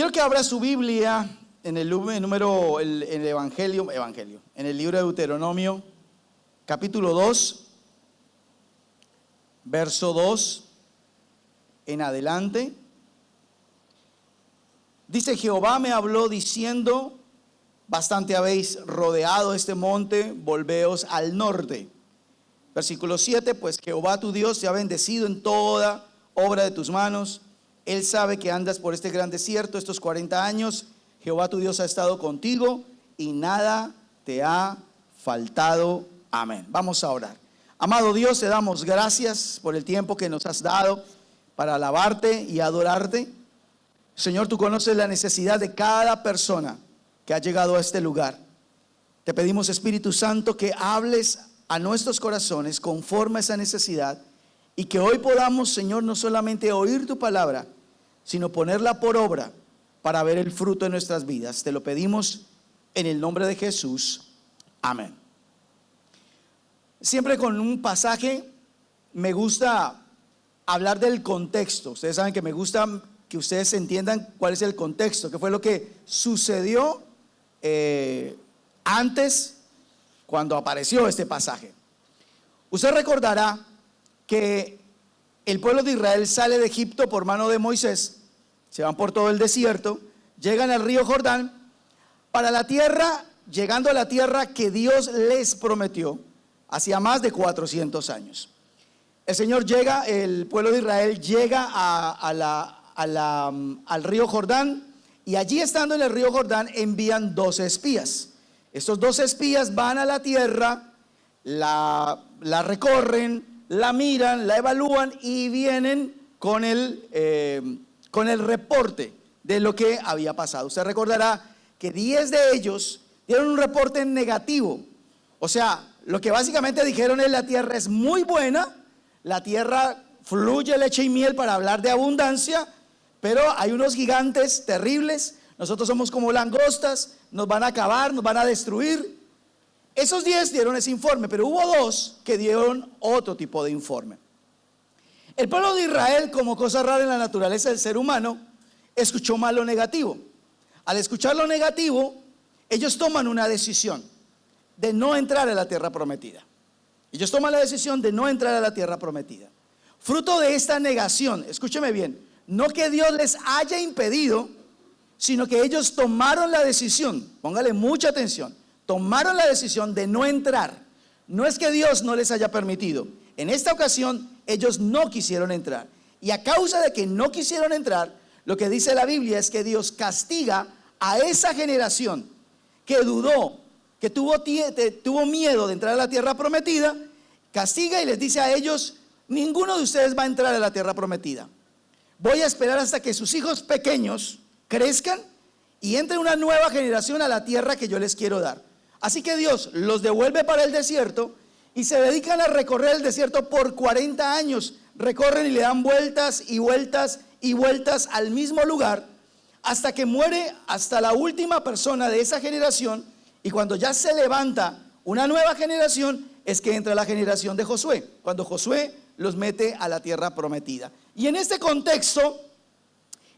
Quiero que abra su Biblia en el Evangelio, en el libro de Deuteronomio, capítulo 2, verso 2 en adelante. Dice: Jehová me habló diciendo: bastante habéis rodeado este monte, volveos al norte. Versículo 7: pues Jehová tu Dios te ha bendecido en toda obra de tus manos. Él sabe que andas por este gran desierto estos 40 años. Jehová tu Dios ha estado contigo y nada te ha faltado. Amén. Vamos a orar. Amado Dios, te damos gracias por el tiempo que nos has dado para alabarte y adorarte. Señor, tú conoces la necesidad de cada persona que ha llegado a este lugar. Te pedimos, Espíritu Santo, que hables a nuestros corazones conforme a esa necesidad, y que hoy podamos, Señor, no solamente oír tu palabra, sino ponerla por obra para ver el fruto de nuestras vidas. Te lo pedimos en el nombre de Jesús. Amén. Siempre con un pasaje me gusta hablar del contexto. Ustedes saben que me gusta que ustedes entiendan cuál es el contexto, qué fue lo que sucedió antes, cuando apareció este pasaje. Usted recordará que el pueblo de Israel sale de Egipto por mano de Moisés, se van por todo el desierto, llegan al río Jordán para la tierra, llegando a la tierra que Dios les prometió hacía más de 400 años. El Señor llega, el pueblo de Israel llega al río Jordán, y allí, estando en el río Jordán, envían 12 espías. Estos 12 espías van a la tierra, la recorren, la miran, la evalúan y vienen con el reporte de lo que había pasado. Usted recordará que 10 de ellos dieron un reporte negativo. O sea, lo que básicamente dijeron es: la tierra es muy buena, la tierra fluye leche y miel, para hablar de abundancia, pero hay unos gigantes terribles, nosotros somos como langostas, nos van a acabar, nos van a destruir. Esos 10 dieron ese informe, pero hubo 2 que dieron otro tipo de informe. El pueblo de Israel, como cosa rara en la naturaleza del ser humano, escuchó mal lo negativo. Al escuchar lo negativo, ellos toman una decisión de no entrar a la tierra prometida. Ellos toman la decisión de no entrar a la tierra prometida. Fruto de esta negación, escúcheme bien, no que Dios les haya impedido, sino que ellos tomaron la decisión, póngale mucha atención, tomaron la decisión de no entrar. No es que Dios no les haya permitido. En esta ocasión ellos no quisieron entrar, y a causa de que no quisieron entrar, lo que dice la Biblia es que Dios castiga a esa generación que dudó, que tuvo miedo de entrar a la tierra prometida. Castiga y les dice a ellos: ninguno de ustedes va a entrar a la tierra prometida. Voy a esperar hasta que sus hijos pequeños crezcan y entre una nueva generación a la tierra que yo les quiero dar. Así que Dios los devuelve para el desierto y se dedican a recorrer el desierto por 40 años. Recorren y le dan vueltas y vueltas y vueltas al mismo lugar, hasta que muere hasta la última persona de esa generación. Y cuando ya se levanta una nueva generación, es que entra la generación de Josué, cuando Josué los mete a la tierra prometida. Y en este contexto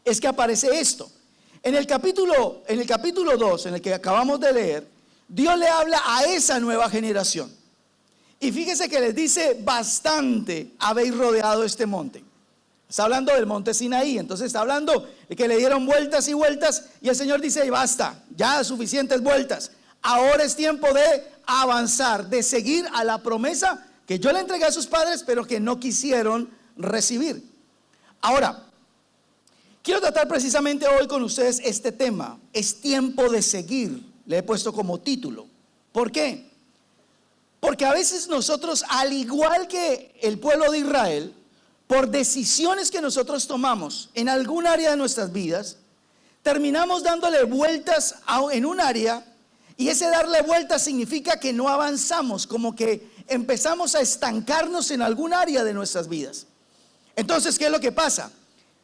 es que aparece esto. En el capítulo 2, en el que acabamos de leer, Dios le habla a esa nueva generación. Y fíjese que les dice: bastante habéis rodeado este monte. Está hablando del monte Sinaí. Entonces está hablando de que le dieron vueltas y vueltas, y el Señor dice: basta, ya suficientes vueltas. Ahora es tiempo de avanzar, de seguir a la promesa que yo le entregué a sus padres, pero que no quisieron recibir. Ahora, quiero tratar precisamente hoy con ustedes este tema: es tiempo de seguir. Le he puesto como título. ¿Por qué? Porque a veces nosotros, al igual que el pueblo de Israel, por decisiones que nosotros tomamos en algún área de nuestras vidas, terminamos dándole vueltas en un área, y ese darle vueltas significa que no avanzamos, como que empezamos a estancarnos en algún área de nuestras vidas. Entonces, ¿qué es lo que pasa?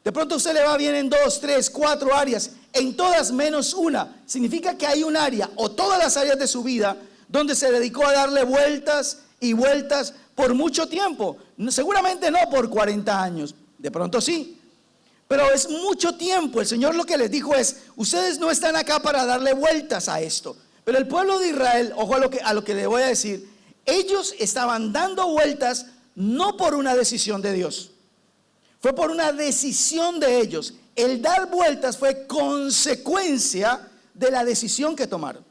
De pronto a usted le va bien en 2, 3, 4 áreas, en todas menos una. Significa que hay un área, o todas las áreas de su vida, donde se dedicó a darle vueltas y vueltas por mucho tiempo. Seguramente no por 40 años, de pronto sí, pero es mucho tiempo. El Señor lo que les dijo es: ustedes no están acá para darle vueltas a esto. Pero el pueblo de Israel, ojo a lo que le voy a decir, ellos estaban dando vueltas no por una decisión de Dios, fue por una decisión de ellos. El dar vueltas fue consecuencia de la decisión que tomaron.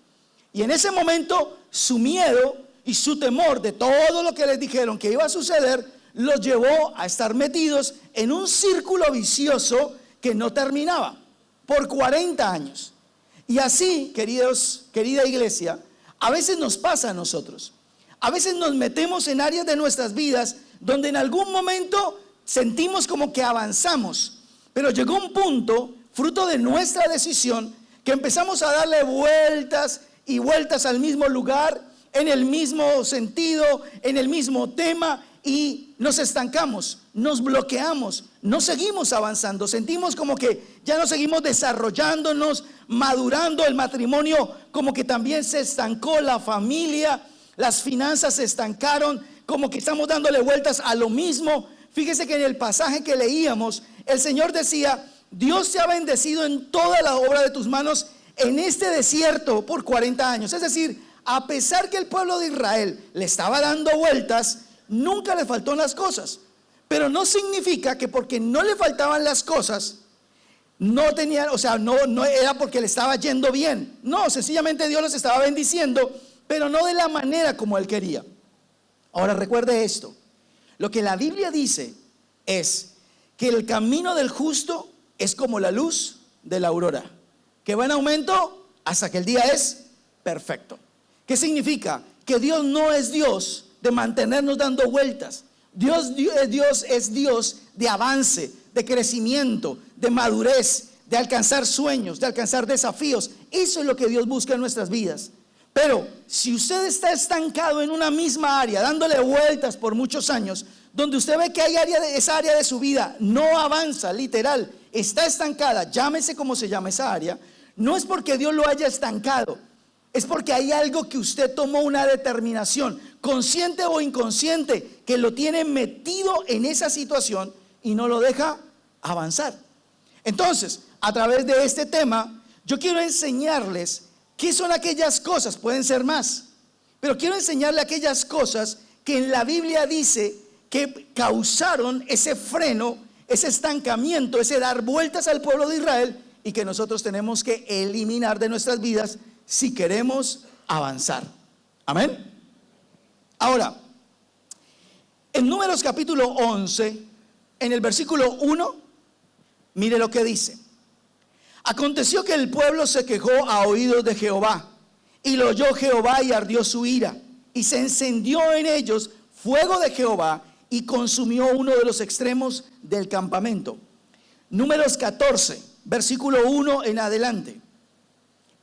Y en ese momento su miedo y su temor de todo lo que les dijeron que iba a suceder los llevó a estar metidos en un círculo vicioso que no terminaba por 40 años. Y así, querida iglesia, a veces nos pasa a nosotros. A veces nos metemos en áreas de nuestras vidas donde en algún momento sentimos como que avanzamos, pero llegó un punto, fruto de nuestra decisión, que empezamos a darle vueltas y vueltas al mismo lugar, en el mismo sentido, en el mismo tema, y nos estancamos, nos bloqueamos, no seguimos avanzando. Sentimos como que ya no seguimos desarrollándonos, madurando. El matrimonio como que también se estancó, la familia, las finanzas se estancaron, como que estamos dándole vueltas a lo mismo. Fíjese que en el pasaje que leíamos, el Señor decía: Dios te ha bendecido en toda la obra de tus manos en este desierto por 40 años. Es decir, a pesar que el pueblo de Israel le estaba dando vueltas, nunca le faltó las cosas. Pero no significa que porque no le faltaban las cosas, no tenían, o sea, no era porque le estaba yendo bien. No, sencillamente Dios los estaba bendiciendo, pero no de la manera como Él quería. Ahora recuerde esto: lo que la Biblia dice es que el camino del justo es como la luz de la aurora, que va en aumento hasta que el día es perfecto. ¿Qué significa? Que Dios no es Dios de mantenernos dando vueltas. Dios es Dios de avance, de crecimiento, de madurez, de alcanzar sueños, de alcanzar desafíos. Eso es lo que Dios busca en nuestras vidas. Pero si usted está estancado en una misma área, dándole vueltas por muchos años, donde usted ve que esa área de su vida no avanza, literal, está estancada, llámese como se llama esa área, no es porque Dios lo haya estancado, es porque hay algo que usted tomó una determinación, consciente o inconsciente, que lo tiene metido en esa situación y no lo deja avanzar. Entonces, a través de este tema, yo quiero enseñarles qué son aquellas cosas, pueden ser más, pero quiero enseñarle aquellas cosas que en la Biblia dice que causaron ese freno, ese estancamiento, ese dar vueltas al pueblo de Israel, y que nosotros tenemos que eliminar de nuestras vidas si queremos avanzar. Amén. Ahora, en Números capítulo 11, en el versículo 1, mire lo que dice: aconteció que el pueblo se quejó a oídos de Jehová, y lo oyó Jehová y ardió su ira, y se encendió en ellos fuego de Jehová y consumió uno de los extremos del campamento. Números 14, versículo 1 en adelante.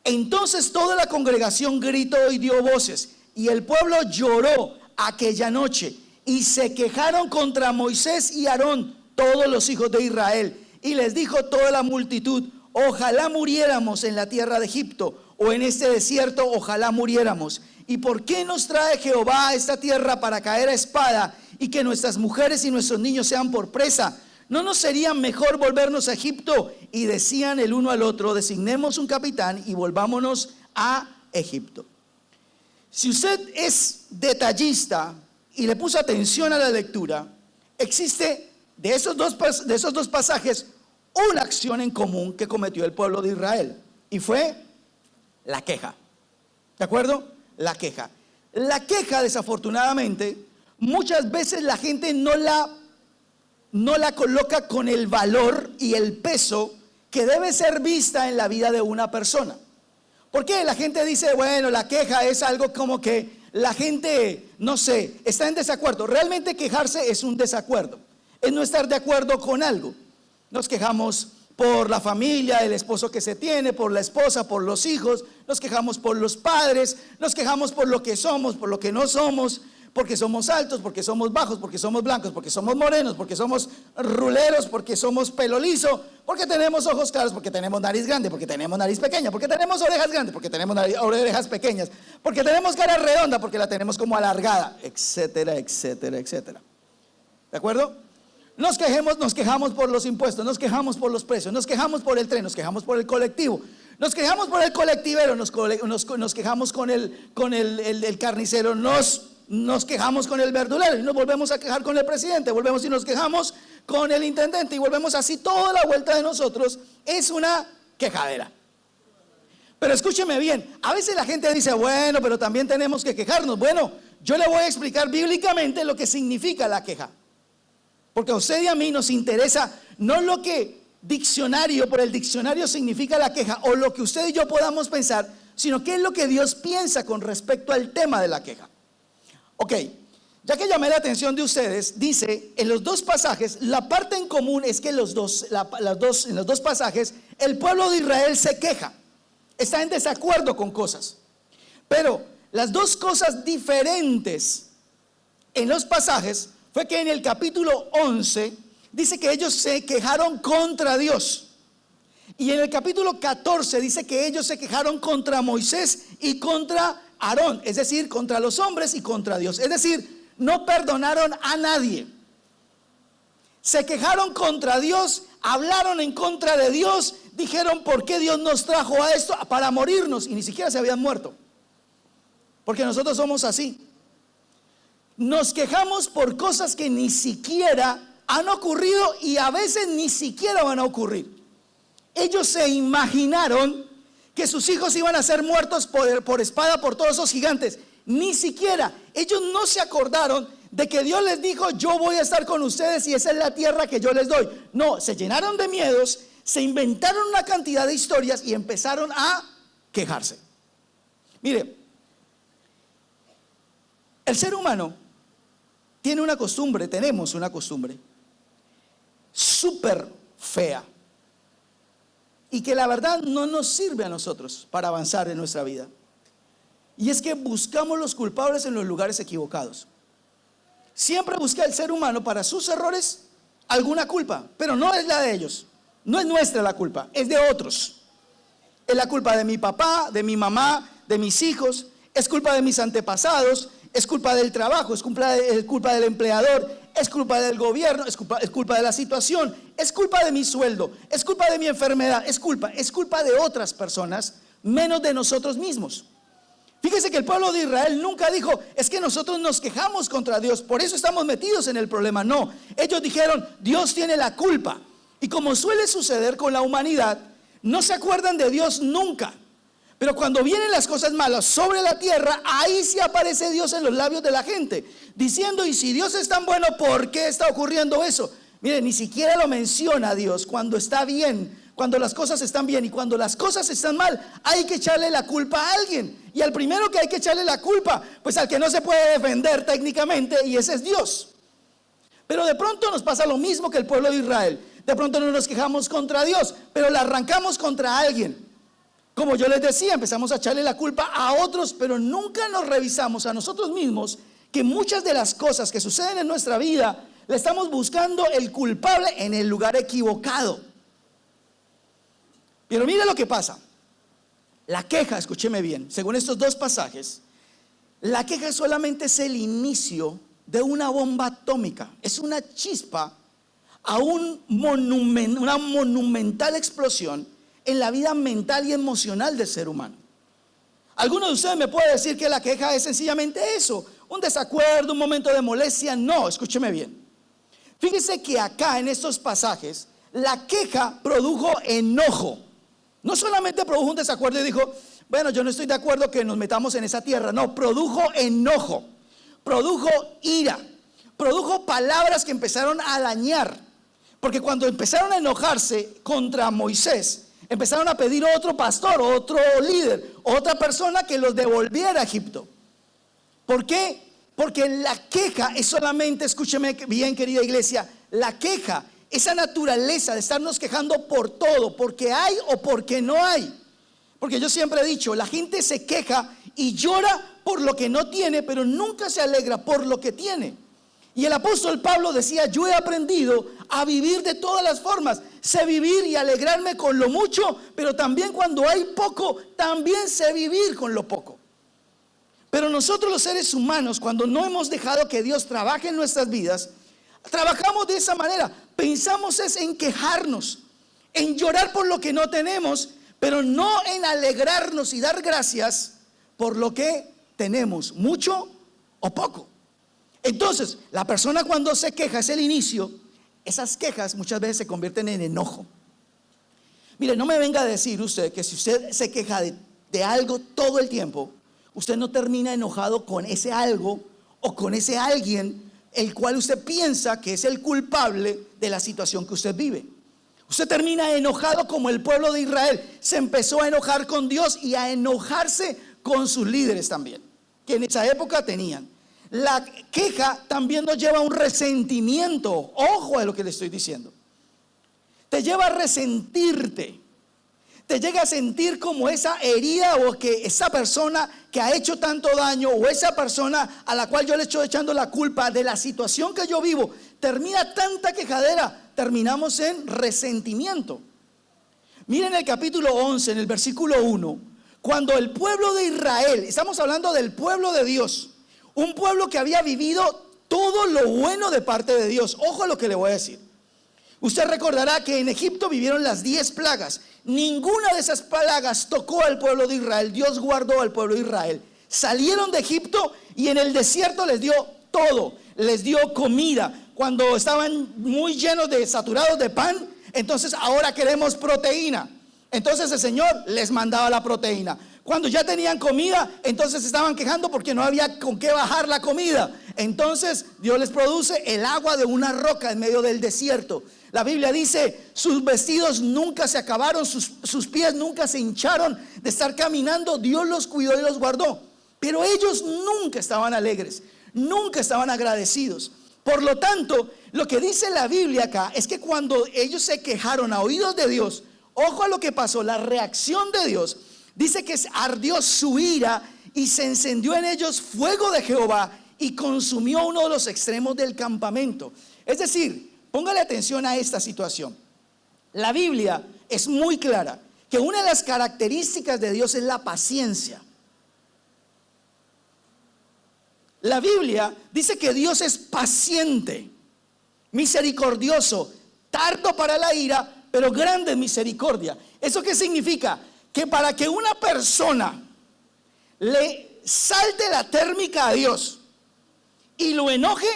Entonces toda la congregación gritó y dio voces, y el pueblo lloró aquella noche, y se quejaron contra Moisés y Aarón todos los hijos de Israel. Y les dijo toda la multitud: ojalá muriéramos en la tierra de Egipto, o en este desierto, ojalá muriéramos. ¿Y por qué nos trae Jehová a esta tierra para caer a espada, y que nuestras mujeres y nuestros niños sean por presa? ¿No nos sería mejor volvernos a Egipto? Y decían el uno al otro: designemos un capitán y volvámonos a Egipto. Si usted es detallista y le puso atención a la lectura, existe de esos dos pasajes una acción en común que cometió el pueblo de Israel, y fue la queja. ¿De acuerdo? La queja. La queja, desafortunadamente, muchas veces la gente no la coloca con el valor y el peso que debe ser vista en la vida de una persona. ¿Por qué? La gente dice: bueno, la queja es algo como que la gente, no sé, está en desacuerdo. Realmente quejarse es un desacuerdo, es no estar de acuerdo con algo. Nos quejamos por la familia, el esposo que se tiene, por la esposa, por los hijos, nos quejamos por los padres, nos quejamos por lo que somos, por lo que no somos, porque somos altos, porque somos bajos, porque somos blancos, porque somos morenos, porque somos ruleros, porque somos pelo liso, porque tenemos ojos claros, porque tenemos nariz grande, porque tenemos nariz pequeña, porque tenemos orejas grandes, porque tenemos orejas pequeñas, porque tenemos cara redonda, porque la tenemos como alargada, etcétera, etcétera, etcétera. ¿De acuerdo? nos quejamos por los impuestos, nos quejamos por los precios, nos quejamos por el tren, nos quejamos por el colectivo, nos quejamos por el colectivero, nos quejamos con el carnicero, nos quejamos con el verdulero y nos volvemos a quejar con el presidente, volvemos y nos quejamos con el intendente y volvemos así toda la vuelta de nosotros. Es una quejadera. Pero escúcheme bien, a veces la gente dice, bueno, pero también tenemos que quejarnos. Bueno, yo le voy a explicar bíblicamente lo que significa la queja. Porque a usted y a mí nos interesa no lo que por el diccionario significa la queja, o lo que usted y yo podamos pensar, sino qué es lo que Dios piensa con respecto al tema de la queja. Ok, ya que llamé la atención de ustedes, dice en los dos pasajes, la parte en común es que en los dos pasajes, el pueblo de Israel se queja, está en desacuerdo con cosas. Pero las dos cosas diferentes en los pasajes fue que en el capítulo 11 dice que ellos se quejaron contra Dios. Y en el capítulo 14 dice que ellos se quejaron contra Moisés y contra Aarón, es decir, contra los hombres y contra Dios. Es decir, no perdonaron a nadie. Se quejaron contra Dios, hablaron en contra de Dios, dijeron, ¿por qué Dios nos trajo a esto? Para morirnos, y ni siquiera se habían muerto. Porque nosotros somos así. Nos quejamos por cosas que ni siquiera han ocurrido y a veces ni siquiera van a ocurrir. Ellos se imaginaron que sus hijos iban a ser muertos por espada por todos esos gigantes. Ni siquiera, ellos no se acordaron de que Dios les dijo, yo voy a estar con ustedes y esa es la tierra que yo les doy. No, se llenaron de miedos, se inventaron una cantidad de historias y empezaron a quejarse. Mire, el ser humano tenemos una costumbre súper fea y que la verdad no nos sirve a nosotros para avanzar en nuestra vida. Y es que buscamos los culpables en los lugares equivocados. Siempre busca el ser humano para sus errores alguna culpa, pero no es la de ellos, no es nuestra la culpa, es de otros. Es la culpa de mi papá, de mi mamá, de mis hijos, es culpa de mis antepasados, es culpa del trabajo, es culpa del empleador, es culpa del gobierno, es culpa de la situación, es culpa de mi sueldo, es culpa de mi enfermedad, es culpa de otras personas, menos de nosotros mismos. Fíjese que el pueblo de Israel nunca dijo, es que nosotros nos quejamos contra Dios, por eso estamos metidos en el problema. No, ellos dijeron, Dios tiene la culpa. Y como suele suceder con la humanidad, no se acuerdan de Dios nunca. Pero cuando vienen las cosas malas sobre la tierra, ahí sí aparece Dios en los labios de la gente, diciendo, y si Dios es tan bueno, ¿por qué está ocurriendo eso? Miren, ni siquiera lo menciona Dios cuando está bien, cuando las cosas están bien, y cuando las cosas están mal, hay que echarle la culpa a alguien. Y al primero que hay que echarle la culpa, pues al que no se puede defender técnicamente, y ese es Dios. Pero de pronto nos pasa lo mismo que el pueblo de Israel. De pronto no nos quejamos contra Dios, pero la arrancamos contra alguien. Como yo les decía, empezamos a echarle la culpa a otros, pero nunca nos revisamos a nosotros mismos que muchas de las cosas que suceden en nuestra vida, le estamos buscando el culpable en el lugar equivocado. Pero mire lo que pasa. La queja, escúcheme bien, según estos dos pasajes, la queja solamente es el inicio de una bomba atómica. Es una chispa a una monumental explosión en la vida mental y emocional del ser humano. Alguno de ustedes me puede decir que la queja es sencillamente eso, un desacuerdo, un momento de molestia. No, escúcheme bien. Fíjese que acá en estos pasajes la queja produjo enojo. No solamente produjo un desacuerdo y dijo, bueno, yo no estoy de acuerdo que nos metamos en esa tierra. No, produjo enojo, produjo ira, produjo palabras que empezaron a dañar. Porque cuando empezaron a enojarse contra Moisés, empezaron a pedir otro pastor, otro líder, otra persona que los devolviera a Egipto. ¿Por qué? Porque la queja es solamente, escúcheme bien, querida iglesia, la queja, esa naturaleza de estarnos quejando por todo, porque hay o porque no hay. Porque yo siempre he dicho, la gente se queja y llora por lo que no tiene, pero nunca se alegra por lo que tiene. Y el apóstol Pablo decía, yo he aprendido a vivir de todas las formas. Sé vivir y alegrarme con lo mucho, pero también cuando hay poco, también sé vivir con lo poco. Pero nosotros los seres humanos, cuando no hemos dejado que Dios trabaje en nuestras vidas, Trabajamos de esa manera. Pensamos es en quejarnos, en llorar por lo que no tenemos, pero no en alegrarnos y dar gracias por lo que tenemos, mucho o poco. Entonces, la persona cuando se queja, es el inicio. Esas quejas muchas veces se convierten en enojo. Mire, no me venga a decir usted que si usted se queja de algo todo el tiempo, usted no termina enojado con ese algo o con ese alguien el cual usted piensa que es el culpable de la situación que usted vive. Usted termina enojado como el pueblo de Israel. Se empezó a enojar con Dios y a enojarse con sus líderes también, que en esa época tenían. La queja también nos lleva a un resentimiento. Ojo a lo que le estoy diciendo. Te lleva a resentirte. Te llega a sentir como esa herida, o que esa persona que ha hecho tanto daño, o esa persona a la cual yo le estoy echando la culpa de la situación que yo vivo. Termina tanta quejadera, terminamos en resentimiento. Miren el capítulo 11, en el versículo 1, cuando el pueblo de Israel, estamos hablando del pueblo de Dios, un pueblo que había vivido todo lo bueno de parte de Dios. Ojo a lo que le voy a decir. Usted recordará que en Egipto vivieron las 10 plagas. Ninguna de esas plagas tocó al pueblo de Israel. Dios guardó al pueblo de Israel. Salieron de Egipto y en el desierto les dio todo. Les dio comida. Cuando estaban muy llenos saturados de pan, entonces ahora queremos proteína. Entonces el Señor les mandaba la proteína. Cuando ya tenían comida, entonces estaban quejando porque no había con qué bajar la comida. Entonces Dios les produce el agua de una roca en medio del desierto. La Biblia dice, sus vestidos nunca se acabaron, sus pies nunca se hincharon de estar caminando. Dios los cuidó y los guardó. Pero ellos nunca estaban alegres, nunca estaban agradecidos. Por lo tanto, lo que dice la Biblia acá es que cuando ellos se quejaron a oídos de Dios, ojo a lo que pasó, la reacción de Dios. Dice que ardió su ira y se encendió en ellos fuego de Jehová y consumió uno de los extremos del campamento. Es decir, póngale atención a esta situación. La Biblia es muy clara que una de las características de Dios es la paciencia. La Biblia dice que Dios es paciente, misericordioso, tardo para la ira, pero grande en misericordia. ¿Eso qué significa? Que para que una persona le salte la térmica a Dios y lo enoje,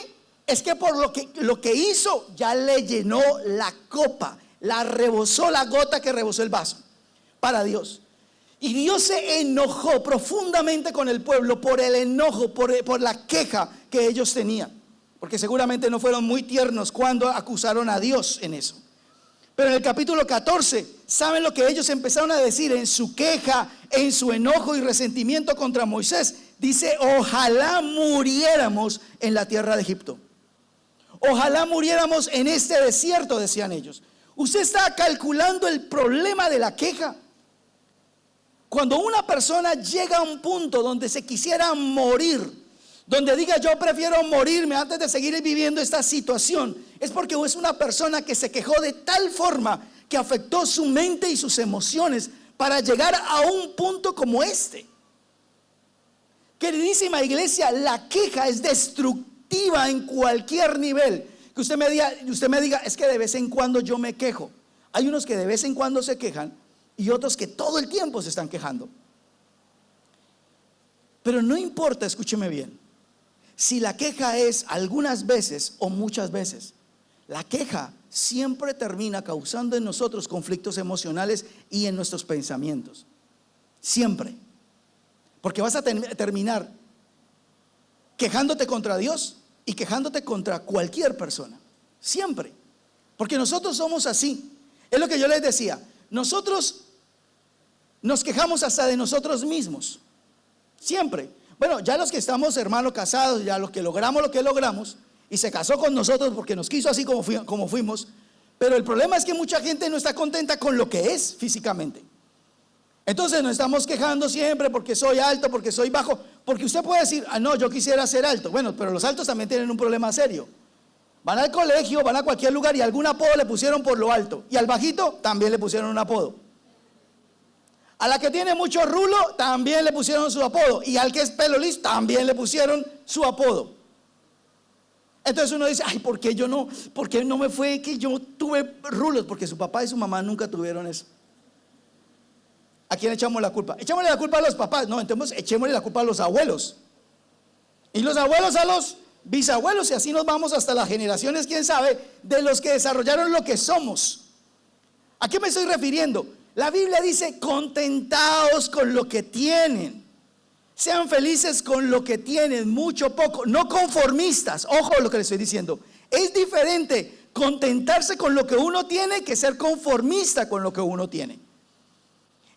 es que por lo que hizo ya le llenó la copa, la rebosó, la gota que rebosó el vaso para Dios. Y Dios se enojó profundamente con el pueblo por el enojo, por la queja que ellos tenían, porque seguramente no fueron muy tiernos cuando acusaron a Dios en eso. Pero en el capítulo 14, ¿saben lo que ellos empezaron a decir en su queja, en su enojo y resentimiento contra Moisés? Dice, ojalá muriéramos en la tierra de Egipto. Ojalá muriéramos en este desierto, decían ellos. Usted está calculando el problema de la queja. Cuando una persona llega a un punto donde se quisiera morir, donde diga yo prefiero morirme antes de seguir viviendo esta situación, es porque es una persona que se quejó de tal forma que afectó su mente y sus emociones para llegar a un punto como este. Queridísima iglesia, la queja es destructiva en cualquier nivel. Que usted me diga, es que de vez en cuando yo me quejo. Hay unos que de vez en cuando se quejan y otros que todo el tiempo se están quejando. Pero no importa, escúcheme bien, si la queja es algunas veces o muchas veces. La queja siempre termina causando en nosotros conflictos emocionales y en nuestros pensamientos. Siempre. Porque vas a terminar quejándote contra Dios y quejándote contra cualquier persona. Siempre. Porque nosotros somos así. Es lo que yo les decía. Nosotros nos quejamos hasta de nosotros mismos. Siempre. Bueno, ya los que estamos hermanos casados, ya los que logramos lo que logramos, y se casó con nosotros porque nos quiso así como fuimos. Pero el problema es que mucha gente no está contenta con lo que es físicamente. Entonces nos estamos quejando siempre porque soy alto, porque soy bajo. Porque usted puede decir, no, yo quisiera ser alto. Bueno, pero los altos también tienen un problema serio. Van al colegio, van a cualquier lugar y algún apodo le pusieron por lo alto. Y al bajito también le pusieron un apodo. A la que tiene mucho rulo también le pusieron su apodo. Y al que es pelo liso también le pusieron su apodo. Entonces uno dice, ay, ¿por qué yo no? ¿Por qué no me fue que yo tuve rulos? Porque su papá y su mamá nunca tuvieron eso. ¿A quién echamos la culpa? Echémosle la culpa a los papás. No, entonces echémosle la culpa a los abuelos. Y los abuelos a los bisabuelos, y así nos vamos hasta las generaciones, quién sabe, de los que desarrollaron lo que somos. ¿A qué me estoy refiriendo? La Biblia dice, contentaos con lo que tienen. Sean felices con lo que tienen, mucho, poco, no conformistas. Ojo lo que les estoy diciendo. Es diferente contentarse con lo que uno tiene que ser conformista con lo que uno tiene.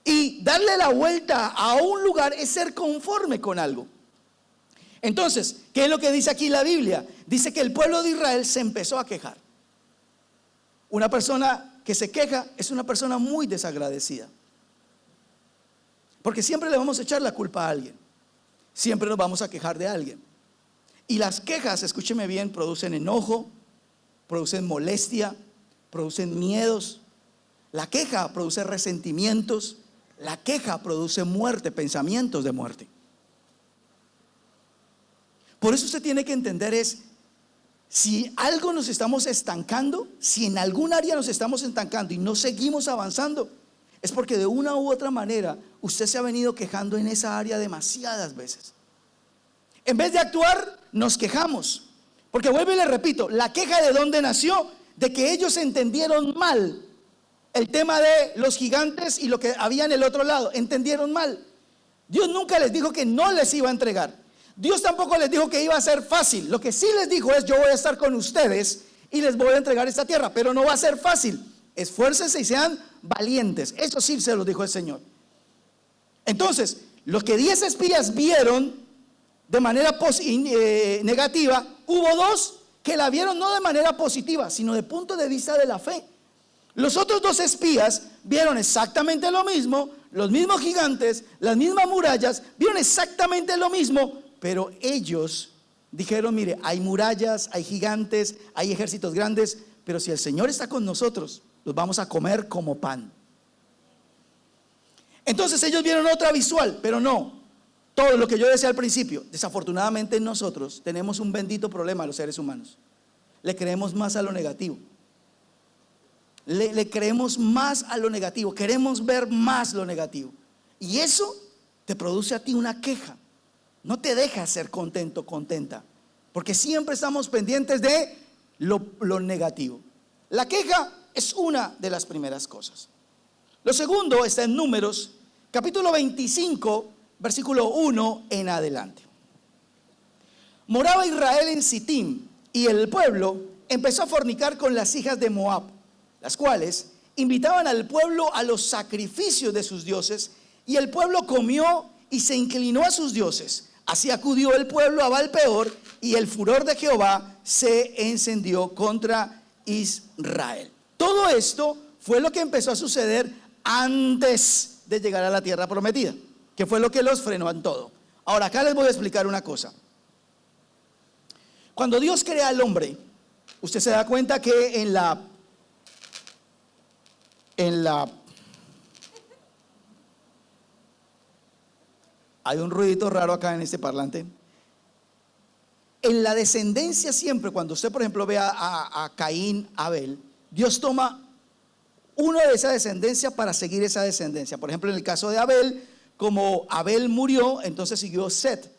Y darle la vuelta a un lugar es ser conforme con algo. Entonces, ¿qué es lo que dice aquí la Biblia? Dice que el pueblo de Israel se empezó a quejar. Una persona que se queja es una persona muy desagradecida. Porque siempre le vamos a echar la culpa a alguien. Siempre nos vamos a quejar de alguien. Y las quejas, escúcheme bien, producen enojo, producen molestia, producen miedos. La queja produce resentimientos. La queja produce muerte, pensamientos de muerte. Por eso usted tiene que entender si algo nos estamos estancando, si en algún área nos estamos estancando y no seguimos avanzando, es porque de una u otra manera usted se ha venido quejando en esa área demasiadas veces. En vez de actuar, nos quejamos. Porque vuelvo y le repito, la queja ¿de dónde nació? De que ellos entendieron mal el tema de los gigantes y lo que había en el otro lado. Entendieron mal. Dios nunca les dijo que no les iba a entregar. Dios tampoco les dijo que iba a ser fácil. Lo que sí les dijo es: yo voy a estar con ustedes y les voy a entregar esta tierra, pero no va a ser fácil. Esfuércense y sean valientes. Eso sí se lo dijo el Señor. Entonces, los que 10 espías vieron de manera negativa, hubo 2 que la vieron no de manera positiva, sino de punto de vista de la fe. Los otros 2 espías vieron exactamente lo mismo, los mismos gigantes, las mismas murallas, vieron exactamente lo mismo, pero ellos dijeron: mire, hay murallas, hay gigantes, hay ejércitos grandes, pero si el Señor está con nosotros, los vamos a comer como pan. Entonces ellos vieron otra visual, pero no todo lo que yo decía al principio. Desafortunadamente nosotros tenemos un bendito problema, los seres humanos. Le creemos más a lo negativo. Le creemos más a lo negativo. Queremos ver más lo negativo. Y eso te produce a ti una queja. No te deja ser contento, contenta. Porque siempre estamos pendientes de lo negativo. La queja es una de las primeras cosas. Lo segundo está en Números, capítulo 25, versículo 1 en adelante. Moraba Israel en Sitim, y el pueblo empezó a fornicar con las hijas de Moab, las cuales invitaban al pueblo a los sacrificios de sus dioses, y el pueblo comió y se inclinó a sus dioses. Así acudió el pueblo a Baal-peor, y el furor de Jehová se encendió contra Israel. Todo esto fue lo que empezó a suceder antes de llegar a la tierra prometida, que fue lo que los frenó en todo. Ahora acá les voy a explicar una cosa. Cuando Dios crea al hombre, usted se da cuenta que en la hay un ruidito raro acá en este parlante. En la descendencia siempre, cuando usted por ejemplo ve a Caín, Abel, Dios toma uno de esa descendencia para seguir esa descendencia. Por ejemplo, en el caso de Abel, como Abel murió, entonces siguió Set.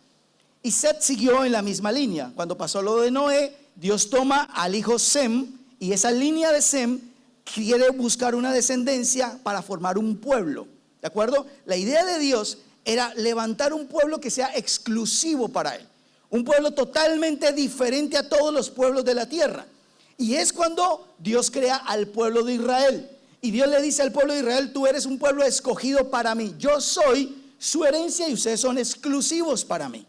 Y Set siguió en la misma línea. Cuando pasó lo de Noé, Dios toma al hijo Sem, y esa línea de Sem quiere buscar una descendencia para formar un pueblo. ¿De acuerdo? La idea de Dios era levantar un pueblo que sea exclusivo para él. Un pueblo totalmente diferente a todos los pueblos de la tierra. Y es cuando Dios crea al pueblo de Israel. Y Dios le dice al pueblo de Israel: tú eres un pueblo escogido para mí. Yo soy su herencia y ustedes son exclusivos para mí.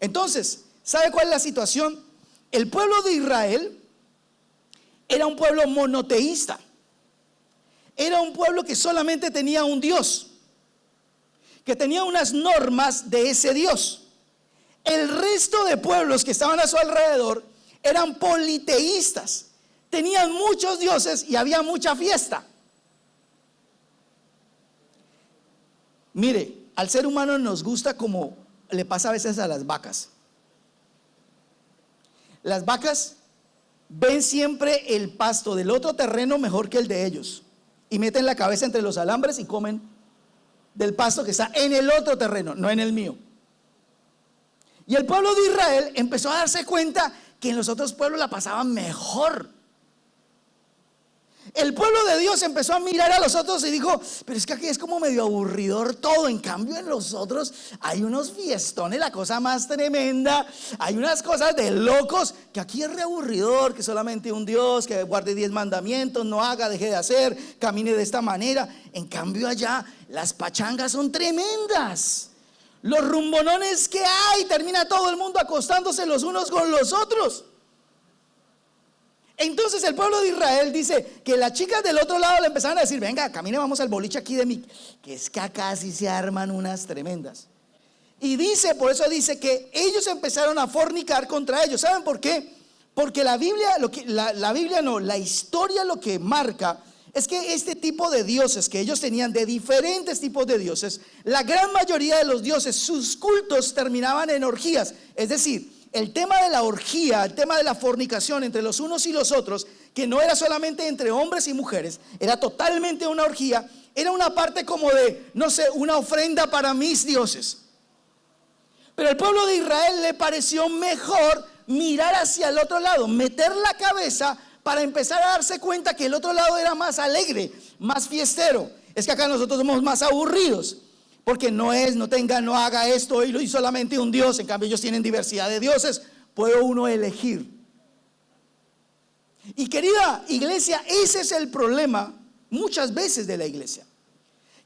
Entonces, ¿sabe cuál es la situación? El pueblo de Israel era un pueblo monoteísta. Era un pueblo que solamente tenía un Dios, que tenía unas normas de ese Dios. El resto de pueblos que estaban a su alrededor eran politeístas. Tenían muchos dioses y había mucha fiesta. Mire, al ser humano nos gusta, como le pasa a veces a las vacas. las vacas ven siempre el pasto del otro terreno mejor que el de ellos, y meten la cabeza entre los alambres y comen del pasto que está en el otro terreno, no en el mío. Y el pueblo de Israel empezó a darse cuenta que en los otros pueblos la pasaban mejor. El pueblo de Dios empezó a mirar a los otros y dijo: pero es que aquí es como medio aburridor todo. En cambio en los otros hay unos fiestones, la cosa más tremenda. Hay unas cosas de locos, que aquí es re aburridor, que solamente un Dios, que guarde 10 mandamientos, no haga, deje de hacer, camine de esta manera. En cambio allá las pachangas son tremendas. Los rumbonones que hay, termina todo el mundo acostándose los unos con los otros. Entonces el pueblo de Israel dice que las chicas del otro lado le empezaron a decir: venga, camine, vamos al boliche aquí de mí, que es que acá sí se arman unas tremendas. Y dice, por eso dice que ellos empezaron a fornicar contra ellos. ¿Saben por qué? Porque la Biblia, la historia lo que marca es que este tipo de dioses que ellos tenían, de diferentes tipos de dioses, la gran mayoría de los dioses, sus cultos terminaban en orgías. Es decir, el tema de la orgía, el tema de la fornicación entre los unos y los otros, que no era solamente entre hombres y mujeres, era totalmente una orgía, era una parte como de, no sé, una ofrenda para mis dioses. Pero al pueblo de Israel le pareció mejor mirar hacia el otro lado, meter la cabeza para empezar a darse cuenta que el otro lado era más alegre, más fiestero. Es que acá nosotros somos más aburridos, porque no haga esto y solamente un Dios. En cambio ellos tienen diversidad de dioses, puede uno elegir. Y querida iglesia, ese es el problema muchas veces de la iglesia,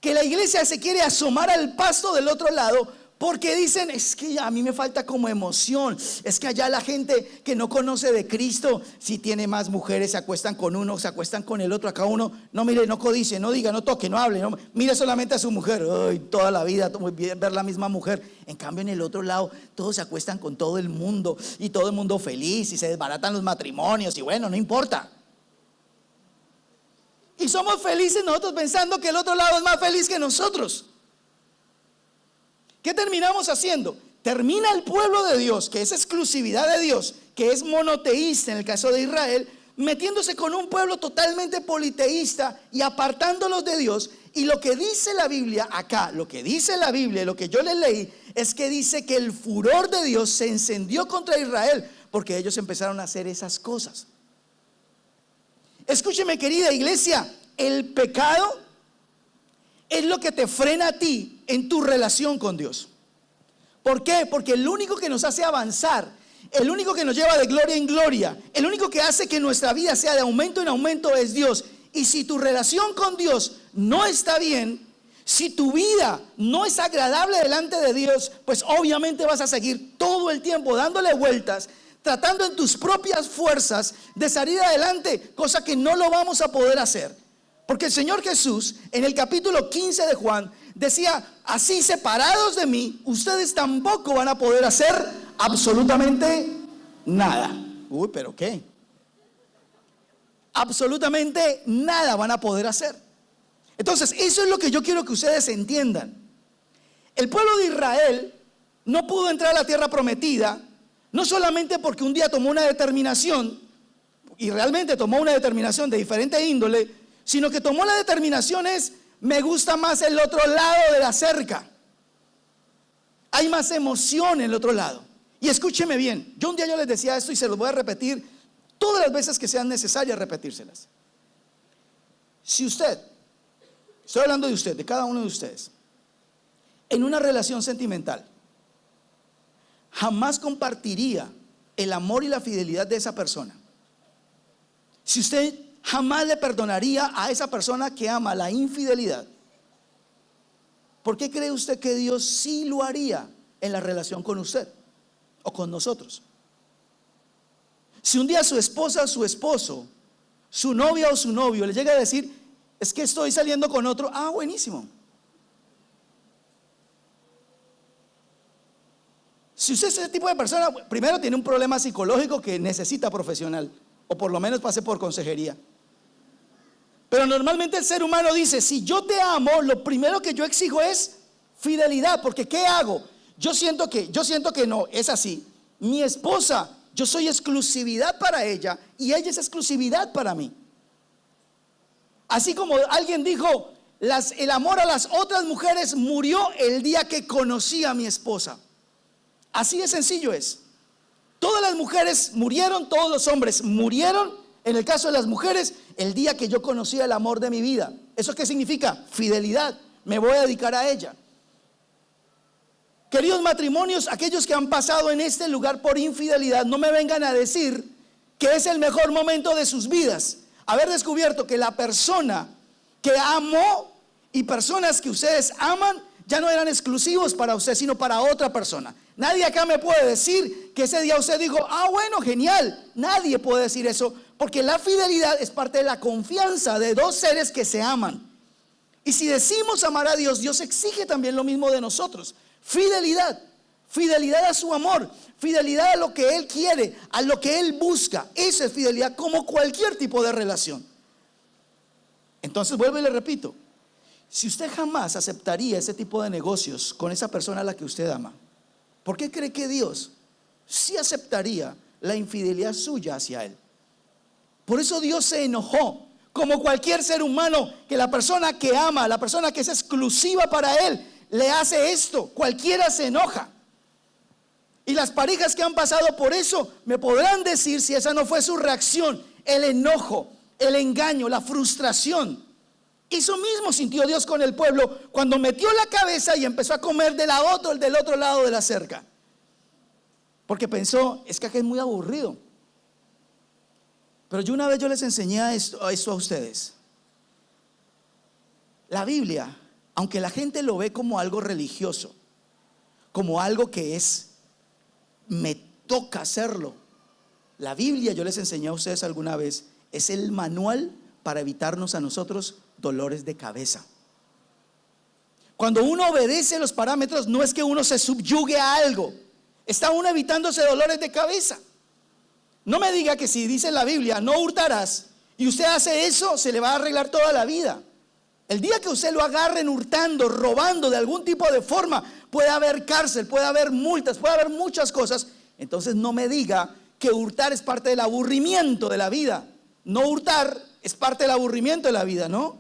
que la iglesia se quiere asomar al pasto del otro lado, porque dicen: es que a mí me falta como emoción, es que allá la gente que no conoce de Cristo, si tiene más mujeres, se acuestan con uno, se acuestan con el otro. Acá uno no mire, no codice, no diga, no toque, no hable, no, mire solamente a su mujer. Ay, toda la vida ver la misma mujer. En cambio en el otro lado todos se acuestan con todo el mundo, y todo el mundo feliz, y se desbaratan los matrimonios, y bueno, no importa. Y somos felices nosotros pensando que el otro lado es más feliz que nosotros. ¿Qué terminamos haciendo? Termina el pueblo de Dios, que es exclusividad de Dios, que es monoteísta en el caso de Israel, metiéndose con un pueblo totalmente politeísta y apartándolos de Dios. Y lo que dice la Biblia acá, lo que dice la Biblia, lo que yo les leí, es que dice que el furor de Dios se encendió contra Israel, porque ellos empezaron a hacer esas cosas. Escúcheme, querida iglesia, el pecado es lo que te frena a ti en tu relación con Dios. ¿Por qué? Porque el único que nos hace avanzar, el único que nos lleva de gloria en gloria, el único que hace que nuestra vida sea de aumento en aumento es Dios. Y si tu relación con Dios no está bien, si tu vida no es agradable delante de Dios, pues obviamente vas a seguir todo el tiempo dándole vueltas, tratando en tus propias fuerzas de salir adelante, cosa que no lo vamos a poder hacer. Porque el Señor Jesús en el capítulo 15 de Juan decía: así separados de mí, ustedes tampoco van a poder hacer absolutamente nada. Uy, pero ¿qué? Absolutamente nada van a poder hacer. Entonces, eso es lo que yo quiero que ustedes entiendan. El pueblo de Israel no pudo entrar a la tierra prometida, no solamente porque un día tomó una determinación, y realmente tomó una determinación de diferente índole, sino que tomó la determinación me gusta más el otro lado de la cerca. Hay más emoción en el otro lado. Y escúcheme bien, un día yo les decía esto y se los voy a repetir todas las veces que sean necesarias repetírselas. Si usted, estoy hablando de usted, de cada uno de ustedes, en una relación sentimental, jamás compartiría el amor y la fidelidad de esa persona, si usted jamás le perdonaría a esa persona que ama la infidelidad, ¿por qué cree usted que Dios sí lo haría en la relación con usted o con nosotros? Si un día su esposa, su esposo, su novia o su novio le llega a decir: es que estoy saliendo con otro, buenísimo. Si usted es ese tipo de persona, primero tiene un problema psicológico que necesita profesional, o por lo menos pase por consejería. Pero normalmente el ser humano dice: si yo te amo, lo primero que yo exijo es fidelidad. Porque ¿qué hago? Yo siento que no, es así. Mi esposa Yo soy exclusividad para ella y ella es exclusividad para mí. Así como alguien dijo, el amor a las otras mujeres murió el día que conocí a mi esposa. Así de sencillo es. Todas las mujeres murieron, todos los hombres murieron, en el caso de las mujeres, el día que yo conocí el amor de mi vida. ¿Eso qué significa? Fidelidad. Me voy a dedicar a ella. Queridos matrimonios, aquellos que han pasado en este lugar por infidelidad, no me vengan a decir que es el mejor momento de sus vidas haber descubierto que la persona que amó y personas que ustedes aman ya no eran exclusivos para usted, sino para otra persona. Nadie acá me puede decir que ese día usted dijo, bueno, genial. Nadie puede decir eso, porque la fidelidad es parte de la confianza de dos seres que se aman. Y si decimos amar a Dios, Dios exige también lo mismo de nosotros. Fidelidad, fidelidad a su amor, fidelidad a lo que Él quiere, a lo que Él busca. Esa es fidelidad, como cualquier tipo de relación. Entonces vuelvo y le repito, si usted jamás aceptaría ese tipo de negocios con esa persona a la que usted ama, ¿por qué cree que Dios sí aceptaría la infidelidad suya hacia Él? Por eso Dios se enojó, como cualquier ser humano, que la persona que ama, la persona que es exclusiva para Él, le hace esto. Cualquiera se enoja. Y las parejas que han pasado por eso me podrán decir si esa no fue su reacción: el enojo, el engaño, la frustración. Eso mismo sintió Dios con el pueblo cuando metió la cabeza y empezó a comer del otro lado de la cerca, porque pensó, es que aquí es muy aburrido. Pero una vez les enseñé esto a ustedes. La Biblia, aunque la gente lo ve como algo religioso, como algo que me toca hacerlo, la Biblia, yo les enseñé a ustedes alguna vez, es el manual para evitarnos a nosotros dolores de cabeza. Cuando uno obedece los parámetros, no es que uno se subyugue a algo, está uno evitándose dolores de cabeza. No me diga que si dice la Biblia no hurtarás y usted hace eso, se le va a arreglar toda la vida. El día que usted lo agarren hurtando, robando de algún tipo de forma, puede haber cárcel, puede haber multas, puede haber muchas cosas. Entonces no me diga que hurtar es parte del aburrimiento de la vida. No hurtar es parte del aburrimiento de la vida, ¿no?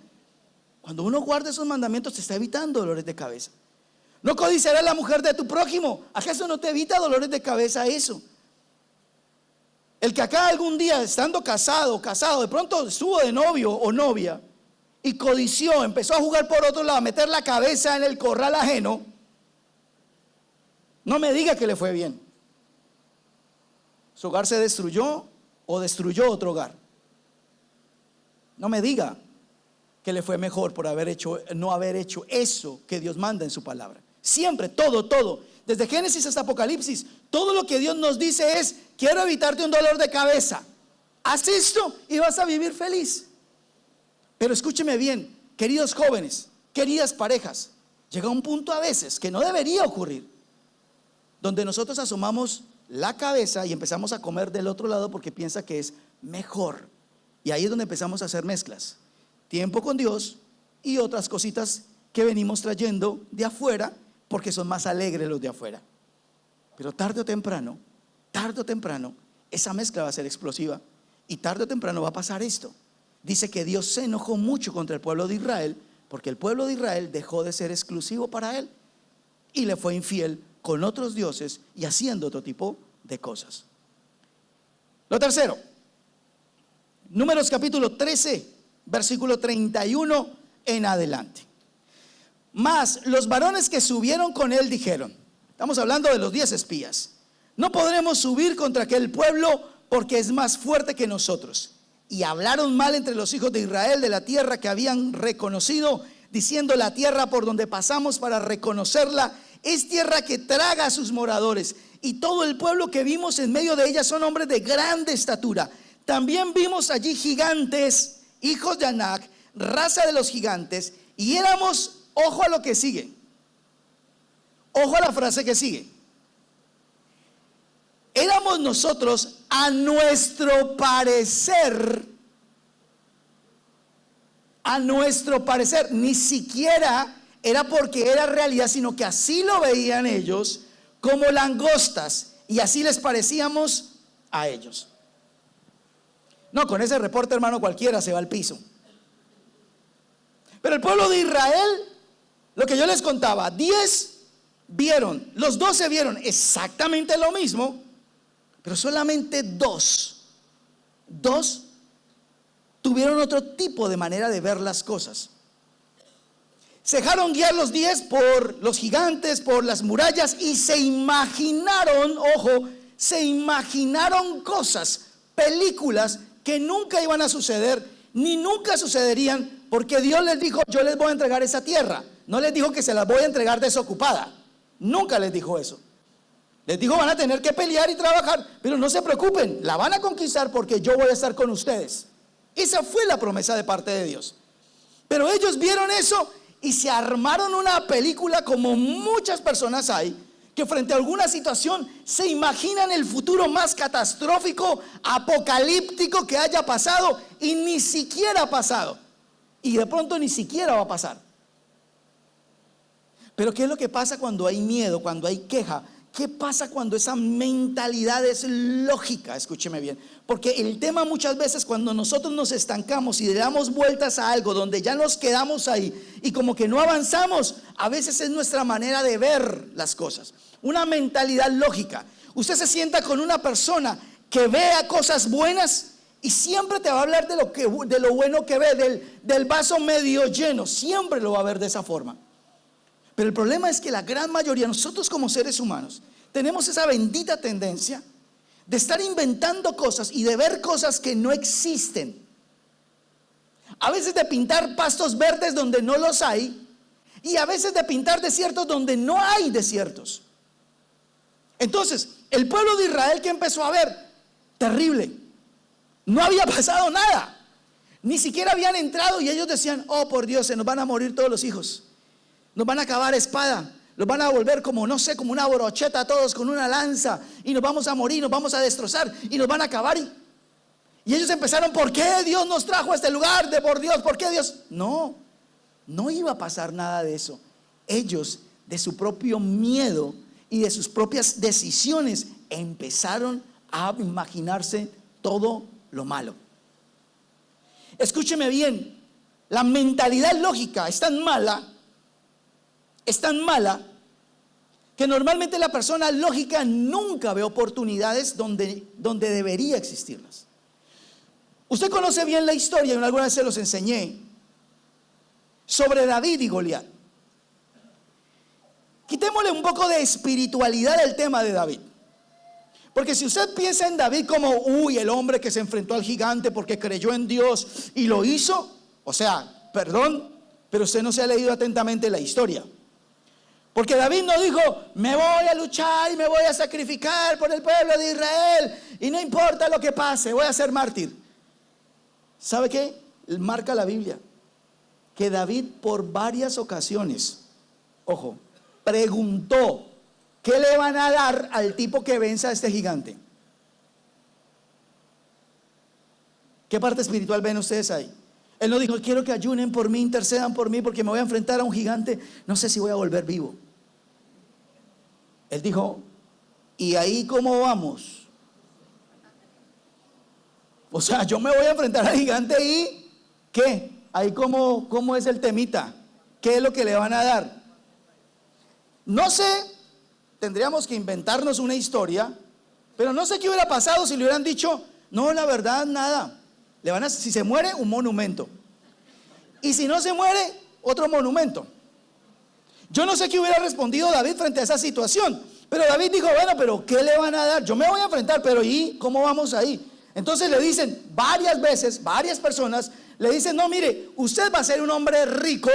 Cuando uno guarda esos mandamientos, te está evitando dolores de cabeza. No codiciarás a la mujer de tu prójimo. ¿Acaso no te evita dolores de cabeza eso? El que acá algún día, estando casado, de pronto estuvo de novio o novia y codició, empezó a jugar por otro lado, a meter la cabeza en el corral ajeno, no me diga que le fue bien. Su hogar se destruyó o destruyó otro hogar. No me diga que le fue mejor por no haber hecho eso que Dios manda en su palabra. Siempre, todo, desde Génesis hasta Apocalipsis, todo lo que Dios nos dice es: quiero evitarte un dolor de cabeza, haz esto y vas a vivir feliz. Pero escúcheme bien, queridos jóvenes, queridas parejas, llega un punto a veces que no debería ocurrir, donde nosotros asomamos la cabeza y empezamos a comer del otro lado porque piensa que es mejor. Y ahí es donde empezamos a hacer mezclas: tiempo con Dios y otras cositas que venimos trayendo de afuera, porque son más alegres los de afuera. Pero tarde o temprano, esa mezcla va a ser explosiva y tarde o temprano va a pasar esto. Dice que Dios se enojó mucho contra el pueblo de Israel porque el pueblo de Israel dejó de ser exclusivo para Él y le fue infiel con otros dioses y haciendo otro tipo de cosas. Lo tercero, Números capítulo 13, versículo 31 en adelante. Mas los varones que subieron con él dijeron, estamos hablando de los 10 espías, no podremos subir contra aquel pueblo porque es más fuerte que nosotros. Y hablaron mal entre los hijos de Israel de la tierra que habían reconocido, diciendo: la tierra por donde pasamos para reconocerla es tierra que traga a sus moradores, y todo el pueblo que vimos en medio de ella son hombres de grande estatura. También vimos allí gigantes, hijos de Anac, raza de los gigantes, y éramos, ojo a lo que sigue, ojo a la frase que sigue, éramos nosotros a nuestro parecer, ni siquiera era porque era realidad, sino que así lo veían ellos, como langostas, y así les parecíamos a ellos. No, con ese reporte, hermano, cualquiera se va al piso. Pero el pueblo de Israel, lo que yo les contaba, 10 vieron, los 12 vieron exactamente lo mismo, pero solamente dos tuvieron otro tipo de manera de ver las cosas. Se dejaron guiar los 10 por los gigantes, por las murallas, y se imaginaron, ojo, se imaginaron cosas, películas que nunca iban a suceder, ni nunca sucederían, porque Dios les dijo: yo les voy a entregar esa tierra. No les dijo que se las voy a entregar desocupada, nunca les dijo eso. Les dijo: van a tener que pelear y trabajar, pero no se preocupen, la van a conquistar porque yo voy a estar con ustedes. Esa fue la promesa de parte de Dios. Pero ellos vieron eso y se armaron una película, como muchas personas hay, que frente a alguna situación se imaginan el futuro más catastrófico, apocalíptico que haya pasado, y ni siquiera ha pasado, y de pronto ni siquiera va a pasar. Pero ¿qué es lo que pasa cuando hay miedo, cuando hay queja? ¿Qué pasa cuando esa mentalidad es lógica? Escúcheme bien, porque el tema muchas veces, cuando nosotros nos estancamos y le damos vueltas a algo donde ya nos quedamos ahí y como que no avanzamos, a veces es nuestra manera de ver las cosas, una mentalidad lógica. Usted se sienta con una persona que vea cosas buenas y siempre te va a hablar de lo bueno que ve, del vaso medio lleno, siempre lo va a ver de esa forma. Pero el problema es que la gran mayoría, nosotros como seres humanos, tenemos esa bendita tendencia de estar inventando cosas y de ver cosas que no existen. A veces de pintar pastos verdes donde no los hay, y a veces de pintar desiertos donde no hay desiertos. Entonces, el pueblo de Israel, que empezó a ver, terrible, no había pasado nada, ni siquiera habían entrado, y ellos decían: oh, por Dios, se nos van a morir todos los hijos. Nos van a acabar a espada, los van a volver como, no sé, como una brocheta, todos con una lanza, y nos vamos a morir, nos vamos a destrozar y nos van a acabar. Y ellos empezaron: ¿por qué Dios nos trajo a este lugar? Por Dios, ¿por qué Dios? No iba a pasar nada de eso. Ellos, de su propio miedo y de sus propias decisiones, empezaron a imaginarse todo lo malo. Escúcheme bien, la mentalidad lógica es tan mala que normalmente la persona lógica nunca ve oportunidades donde debería existirlas. Usted conoce bien la historia, y alguna vez se los enseñé, sobre David y Goliat. Quitémosle un poco de espiritualidad al tema de David, porque si usted piensa en David como el hombre que se enfrentó al gigante porque creyó en Dios y lo hizo, o sea, perdón, pero usted no se ha leído atentamente la historia. Porque David no dijo: me voy a luchar y me voy a sacrificar por el pueblo de Israel, y no importa lo que pase, voy a ser mártir. ¿Sabe qué? Marca la Biblia que David por varias ocasiones, ojo, preguntó: ¿qué le van a dar al tipo que venza a este gigante? ¿Qué parte espiritual ven ustedes ahí? Él no dijo: quiero que ayunen por mí, intercedan por mí, porque me voy a enfrentar a un gigante, no sé si voy a volver vivo. Él dijo: ¿y ahí cómo vamos? O sea, yo me voy a enfrentar al gigante y ¿qué? Ahí cómo es el temita, ¿qué es lo que le van a dar? No sé, tendríamos que inventarnos una historia, pero no sé qué hubiera pasado si le hubieran dicho: no, la verdad, nada. Si se muere, un monumento. Y si no se muere, otro monumento. Yo no sé qué hubiera respondido David frente a esa situación. Pero David dijo: bueno, pero ¿qué le van a dar? Yo me voy a enfrentar, pero ¿y cómo vamos ahí? Entonces le dicen varias veces, varias personas le dicen: no, mire, usted va a ser un hombre rico,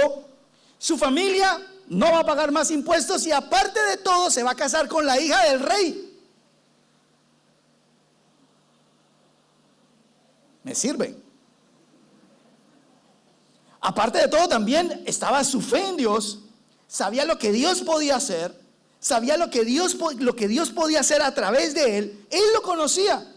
su familia no va a pagar más impuestos, y aparte de todo se va a casar con la hija del rey. Me sirve. Aparte de todo, también estaba su fe en Dios, sabía lo que Dios podía hacer, sabía lo que Dios podía hacer a través de él lo conocía,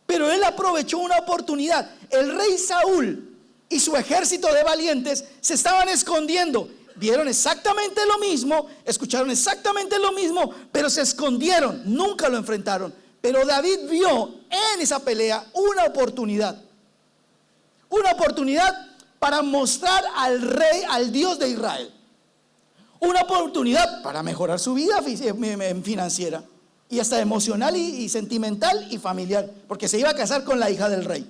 pero él aprovechó una oportunidad. El rey Saúl y su ejército de valientes se estaban escondiendo, vieron exactamente lo mismo, escucharon exactamente lo mismo, pero se escondieron, nunca lo enfrentaron. Pero David vio en esa pelea una oportunidad para mostrar al rey, al Dios de Israel, una oportunidad para mejorar su vida financiera y hasta emocional y sentimental y familiar, porque se iba a casar con la hija del rey.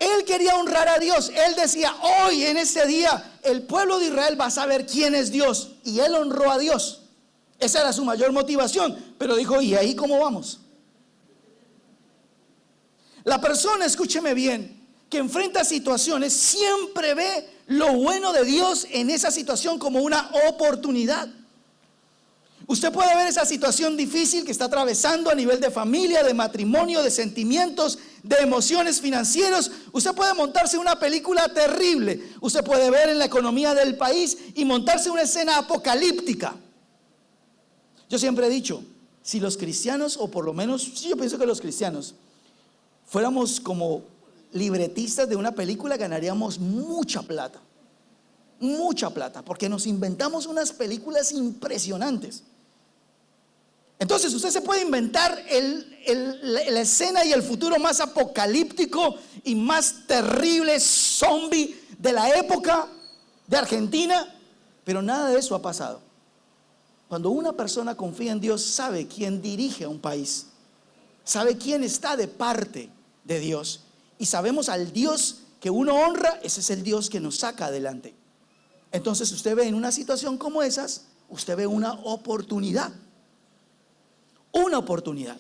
Él quería honrar a Dios. Él decía: hoy en este día el pueblo de Israel va a saber quién es Dios. Y él honró a Dios. Esa era su mayor motivación. Pero dijo: ¿y ahí cómo vamos? La persona, escúcheme bien, que enfrenta situaciones siempre ve lo bueno de Dios en esa situación como una oportunidad. Usted puede ver esa situación difícil que está atravesando a nivel de familia, de matrimonio, de sentimientos, de emociones financieros. Usted puede montarse una película terrible. Usted puede ver en la economía del país y montarse una escena apocalíptica. Yo siempre he dicho, si los cristianos, o por lo menos, yo pienso que los cristianos, fuéramos como libretistas de una película, ganaríamos mucha plata, porque nos inventamos unas películas impresionantes. Entonces usted se puede inventar la escena y el futuro más apocalíptico y más terrible, zombie de la época de Argentina, pero nada de eso ha pasado. Cuando una persona confía en Dios, sabe quién dirige a un país, sabe quién está de parte de Dios, y sabemos al Dios que uno honra. Ese es el Dios que nos saca adelante. Entonces usted ve en una situación como esas, usted ve una oportunidad. Una oportunidad.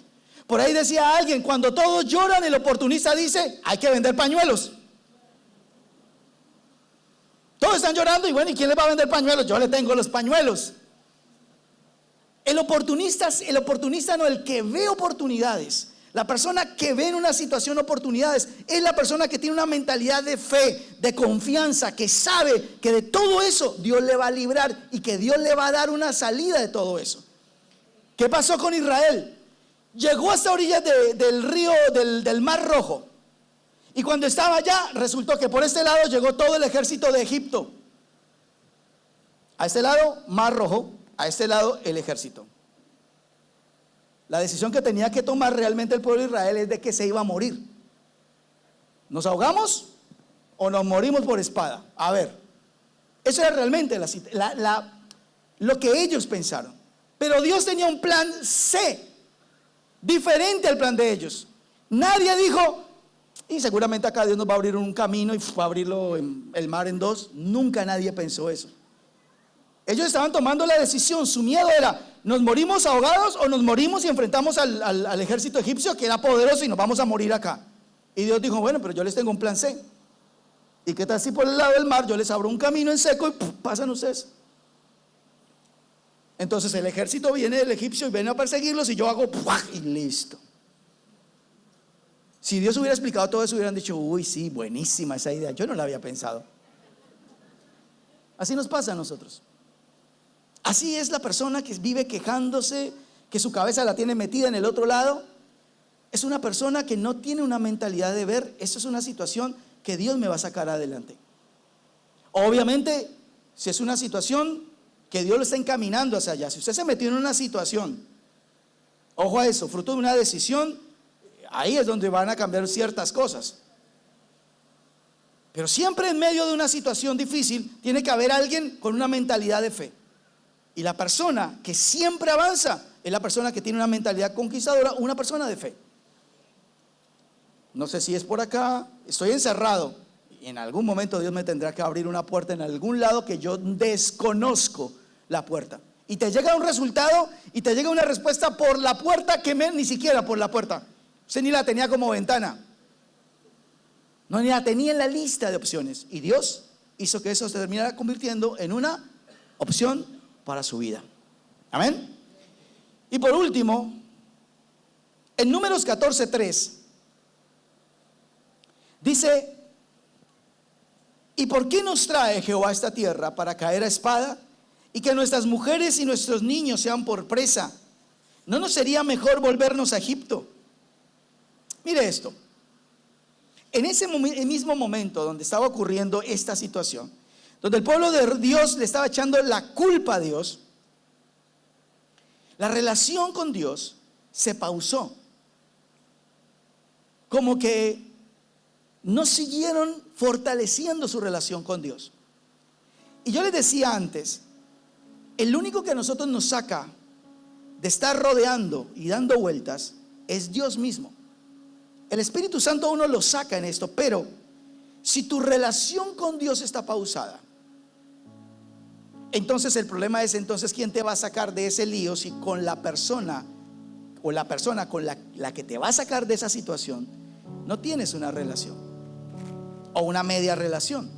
Por ahí decía alguien: cuando todos lloran, el oportunista dice: hay que vender pañuelos. Todos están llorando y bueno, ¿y quién les va a vender pañuelos? Yo le tengo los pañuelos. El oportunista no, el que ve oportunidades. La persona que ve en una situación oportunidades es la persona que tiene una mentalidad de fe, de confianza, que sabe que de todo eso Dios le va a librar y que Dios le va a dar una salida de todo eso. ¿Qué pasó con Israel? Llegó hasta orillas del río, del Mar Rojo. Y cuando estaba allá, resultó que por este lado llegó todo el ejército de Egipto. A este lado, Mar Rojo. A este lado, el ejército. La decisión que tenía que tomar realmente el pueblo de Israel es de que se iba a morir. ¿Nos ahogamos o nos morimos por espada? A ver, eso era realmente lo que ellos pensaron. Pero Dios tenía un plan C, diferente al plan de ellos. Nadie dijo: y seguramente acá Dios nos va a abrir un camino y va a abrirlo el mar en dos. Nunca nadie pensó eso. Ellos estaban tomando la decisión. Su miedo era: ¿nos morimos ahogados o nos morimos y enfrentamos al ejército egipcio, que era poderoso, y nos vamos a morir acá? Y Dios dijo: bueno, pero yo les tengo un plan C. ¿Y qué tal si por el lado del mar yo les abro un camino en seco y pasan ustedes? Entonces el ejército viene del egipcio y viene a perseguirlos, y yo hago y listo. Si Dios hubiera explicado todo eso, hubieran dicho: uy, sí, buenísima esa idea, yo no la había pensado. Así nos pasa a nosotros. Así es la persona que vive quejándose, que su cabeza la tiene metida en el otro lado. Es una persona que no tiene una mentalidad de ver: esto es una situación que Dios me va a sacar adelante. Obviamente, si es una situación que Dios lo está encaminando hacia allá, si usted se metió en una situación, ojo a eso, fruto de una decisión, ahí es donde van a cambiar ciertas cosas. Pero siempre en medio de una situación difícil tiene que haber alguien con una mentalidad de fe. Y la persona que siempre avanza es la persona que tiene una mentalidad conquistadora, una persona de fe. No sé si es por acá, estoy encerrado y en algún momento Dios me tendrá que abrir una puerta en algún lado que yo desconozco la puerta. Y te llega un resultado y te llega una respuesta por la puerta que ni siquiera por la puerta. Usted ni la tenía como ventana. No, ni la tenía en la lista de opciones. Y Dios hizo que eso se terminara convirtiendo en una opción para su vida. Amén. Y por último, en Números 14:3 dice: ¿y por qué nos trae Jehová a esta tierra para caer a espada y que nuestras mujeres y nuestros niños sean por presa? ¿No nos sería mejor volvernos a Egipto? Mire esto. En ese mismo momento donde estaba ocurriendo esta situación, donde el pueblo de Dios le estaba echando la culpa a Dios, La relación con Dios se pausó. Como que no siguieron fortaleciendo su relación con Dios. Y yo les decía antes, el único que a nosotros nos saca de estar rodeando y dando vueltas es Dios mismo. El Espíritu Santo a uno lo saca en esto, pero si tu relación con Dios está pausada, entonces el problema es, entonces, ¿quién te va a sacar de ese lío si con la persona o la persona con la que te va a sacar de esa situación no tienes una relación o una media relación?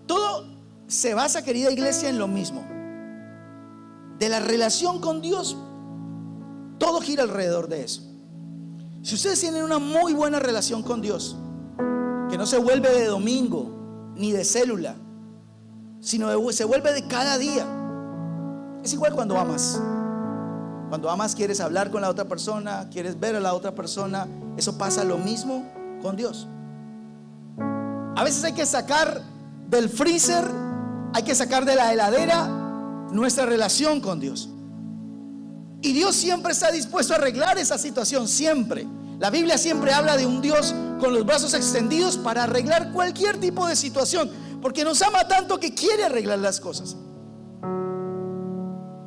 Todo se basa, querida iglesia, en lo mismo. De la relación con Dios, todo gira alrededor de eso. Si ustedes tienen una muy buena relación con Dios, que no se vuelve de domingo ni de célula, sino se vuelve de cada día. Es igual cuando amas. Cuando amas, quieres hablar con la otra persona, quieres ver a la otra persona. Eso pasa lo mismo con Dios. A veces hay que sacar del freezer, hay que sacar de la heladera nuestra relación con Dios. Y Dios siempre está dispuesto a arreglar esa situación, siempre. La Biblia siempre habla de un Dios con los brazos extendidos para arreglar cualquier tipo de situación, porque nos ama tanto que quiere arreglar las cosas.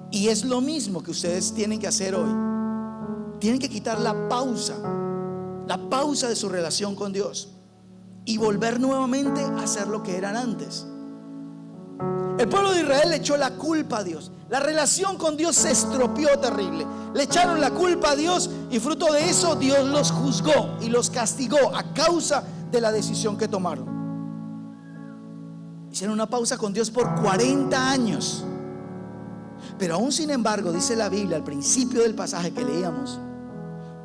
Y es lo mismo que ustedes tienen que hacer hoy. Tienen que quitar la pausa de su relación con Dios y volver nuevamente a ser lo que eran antes. El pueblo de Israel le echó la culpa a Dios. La relación con Dios se estropeó terrible. Le echaron la culpa a Dios y fruto de eso Dios los juzgó y los castigó a causa de la decisión que tomaron. Hicieron una pausa con Dios por 40 años. Pero aún sin embargo, dice la Biblia al principio del pasaje que leíamos,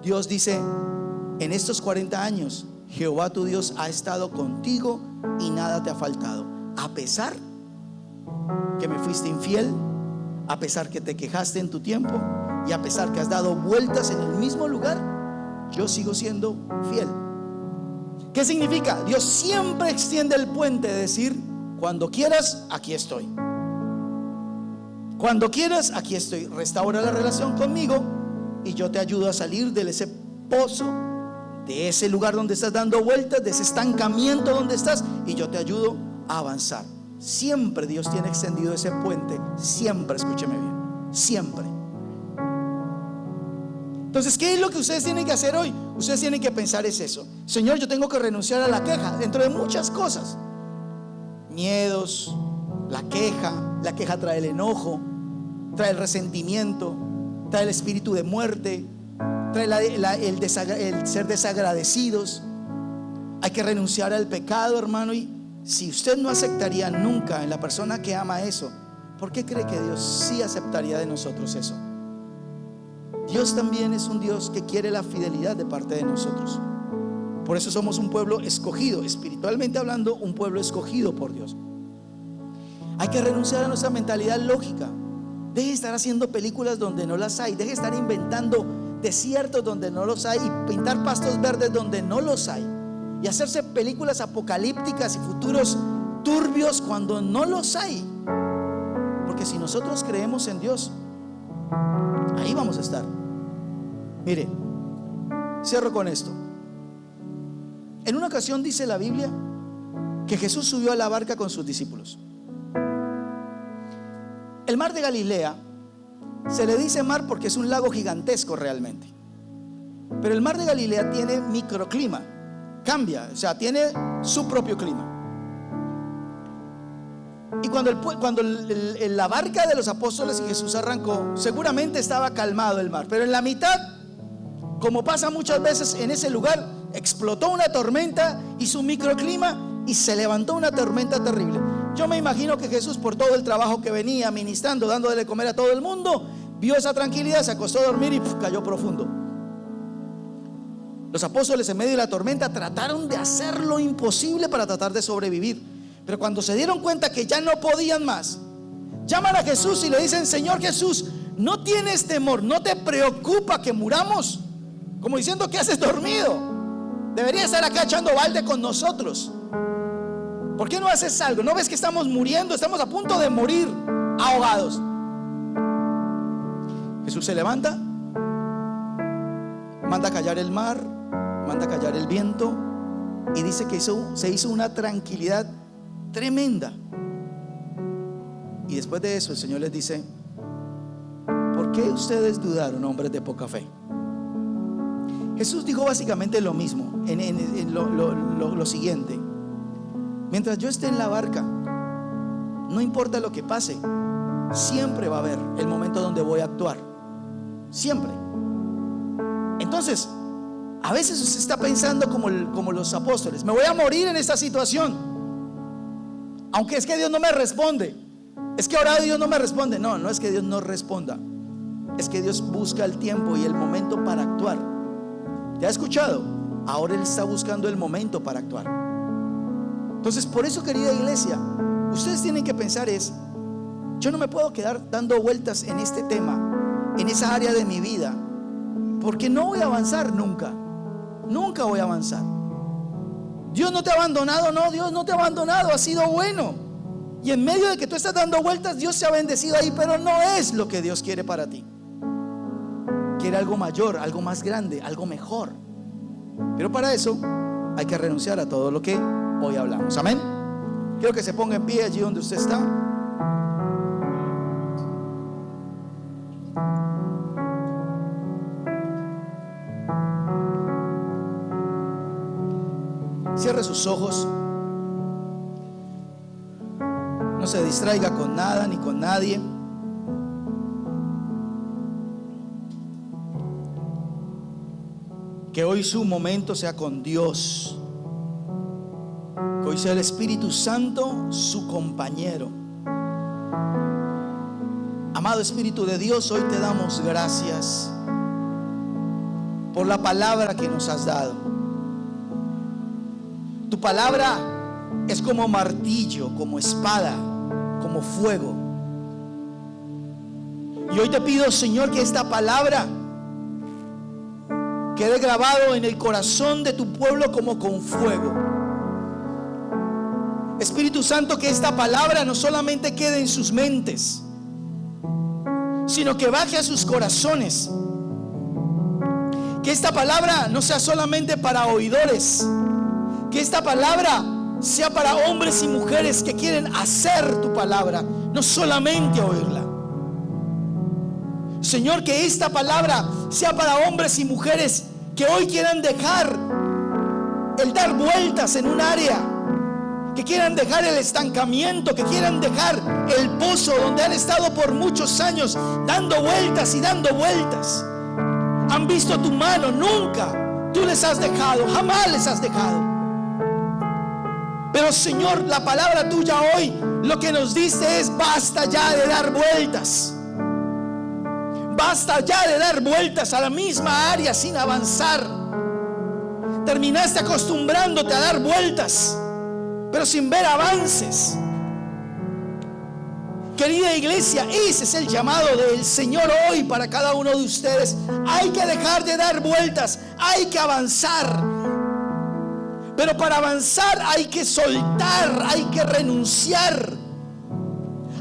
Dios dice: en estos 40 años Jehová tu Dios ha estado contigo y nada te ha faltado, a pesar que me fuiste infiel, a pesar que te quejaste en tu tiempo y a pesar que has dado vueltas en el mismo lugar, yo sigo siendo fiel. ¿Qué significa? Dios siempre extiende el puente de decir: cuando quieras, aquí estoy. Cuando quieras, aquí estoy. Restaura la relación conmigo y yo te ayudo a salir de ese pozo, de ese lugar donde estás dando vueltas, de ese estancamiento donde estás, y yo te ayudo a avanzar. Siempre Dios tiene extendido ese puente. Siempre, escúcheme bien, siempre. Entonces, ¿qué es lo que ustedes tienen que hacer hoy? Ustedes tienen que pensar es eso: Señor, yo tengo que renunciar a la queja, dentro de muchas cosas. Miedos, la queja trae el enojo, trae el resentimiento, trae el espíritu de muerte, trae el ser desagradecidos. Hay que renunciar al pecado, hermano. Y si usted no aceptaría nunca en la persona que ama eso, ¿por qué cree que Dios sí aceptaría de nosotros eso? Dios también es un Dios que quiere la fidelidad de parte de nosotros. Por eso somos un pueblo escogido, espiritualmente hablando, un pueblo escogido por Dios. Hay que renunciar a nuestra mentalidad lógica. Deje de estar haciendo películas donde no las hay. Deje de estar inventando desiertos donde no los hay y pintar pastos verdes donde no los hay, y hacerse películas apocalípticas y futuros turbios cuando no los hay. Porque si nosotros creemos en Dios, ahí vamos a estar. Mire, cierro con esto. En una ocasión dice la Biblia que Jesús subió a la barca con sus discípulos. El mar de Galilea se le dice mar porque es un lago gigantesco realmente, pero el mar de Galilea tiene microclima, cambia, o sea, tiene su propio clima. Y cuando la barca de los apóstoles y Jesús arrancó, seguramente estaba calmado el mar, pero en la mitad, como pasa muchas veces en ese lugar, explotó una tormenta y su microclima, y se levantó una tormenta terrible. Yo me imagino que Jesús, por todo el trabajo que venía ministrando, dándole de comer a todo el mundo, vio esa tranquilidad, se acostó a dormir y cayó profundo. Los apóstoles, en medio de la tormenta, trataron de hacer lo imposible para tratar de sobrevivir, pero cuando se dieron cuenta que ya no podían más, llaman a Jesús y le dicen: Señor Jesús, ¿no tienes temor? ¿No te preocupa que muramos? Como diciendo: ¿qué haces dormido? Deberías estar acá echando balde con nosotros. ¿Por qué no haces algo? ¿No ves que estamos muriendo? Estamos a punto de morir ahogados. Jesús se levanta, manda a callar el mar, manda a callar el viento, y dice que se hizo una tranquilidad tremenda. Y después de eso el Señor les dice: ¿por qué ustedes dudaron, hombres de poca fe? Jesús dijo básicamente lo mismo en lo siguiente: mientras yo esté en la barca, no importa lo que pase, siempre va a haber el momento donde voy a actuar. Siempre. Entonces, a veces usted está pensando como los apóstoles: me voy a morir en esta situación, aunque es que Dios no me responde, es que ahora Dios no me responde. No, no es que Dios no responda, es que Dios busca el tiempo y el momento para actuar. ¿Ya ha escuchado? Ahora Él está buscando el momento para actuar. Entonces, por eso, querida iglesia, ustedes tienen que pensar yo no me puedo quedar dando vueltas en este tema, en esa área de mi vida, porque no voy a avanzar nunca. Nunca voy a avanzar. Dios no te ha abandonado. No, Dios no te ha abandonado, ha sido bueno. Y en medio de que tú estás dando vueltas, Dios se ha bendecido ahí, pero no es lo que Dios quiere para ti. Quiere algo mayor, algo más grande, algo mejor. Pero para eso hay que renunciar a todo lo que hoy hablamos. Amén. Quiero que se ponga en pie allí donde usted está. Cierre sus ojos. No se distraiga con nada ni con nadie. Que hoy su momento sea con Dios. Que hoy sea el Espíritu Santo su compañero. Amado Espíritu de Dios, hoy te damos gracias por la palabra que nos has dado. Tu palabra es como martillo, como espada, como fuego. Y hoy te pido, Señor, que esta palabra quede grabado en el corazón de tu pueblo como con fuego. Espíritu Santo, que esta palabra no solamente quede en sus mentes, sino que baje a sus corazones. Que esta palabra no sea solamente para oidores, que esta palabra sea para hombres y mujeres que quieren hacer tu palabra, no solamente oírla. Señor, que esta palabra sea para hombres y mujeres que hoy quieran dejar el dar vueltas en un área, que quieran dejar el estancamiento, que quieran dejar el pozo donde han estado por muchos años dando vueltas y dando vueltas. Han visto tu mano, nunca tú les has dejado, jamás les has dejado. Pero Señor, la palabra tuya hoy lo que nos dice es: basta ya de dar vueltas. Basta ya de dar vueltas a la misma área sin avanzar. Terminaste acostumbrándote a dar vueltas, pero sin ver avances. Querida iglesia, ese es el llamado del Señor hoy para cada uno de ustedes. Hay que dejar de dar vueltas, hay que avanzar. Pero para avanzar hay que soltar, hay que renunciar.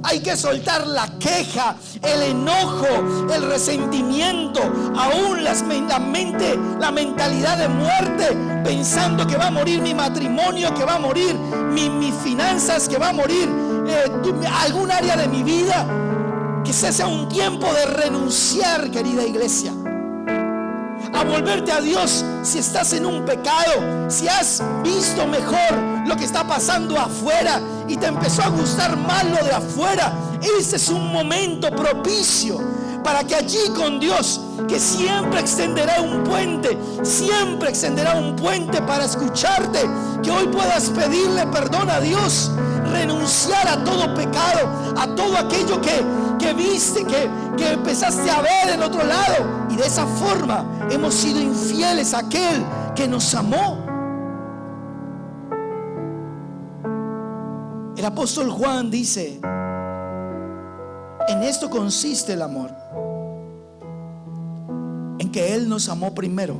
Hay que soltar la queja, el enojo, el resentimiento, aún la mentalidad de muerte, pensando que va a morir mi matrimonio, que va a morir mis finanzas, que va a morir algún área de mi vida. Que ese sea un tiempo de renunciar, querida iglesia, a volverte a Dios. Si estás en un pecado, si has visto mejor lo que está pasando afuera y te empezó a gustar más lo de afuera, ese es un momento propicio para que allí con Dios, que siempre extenderá un puente, siempre extenderá un puente para escucharte, que hoy puedas pedirle perdón a Dios, renunciar a todo pecado, a todo aquello que viste, que empezaste a ver en otro lado, y de esa forma hemos sido infieles a aquel que nos amó. El apóstol Juan dice: en esto consiste el amor, en que Él nos amó primero.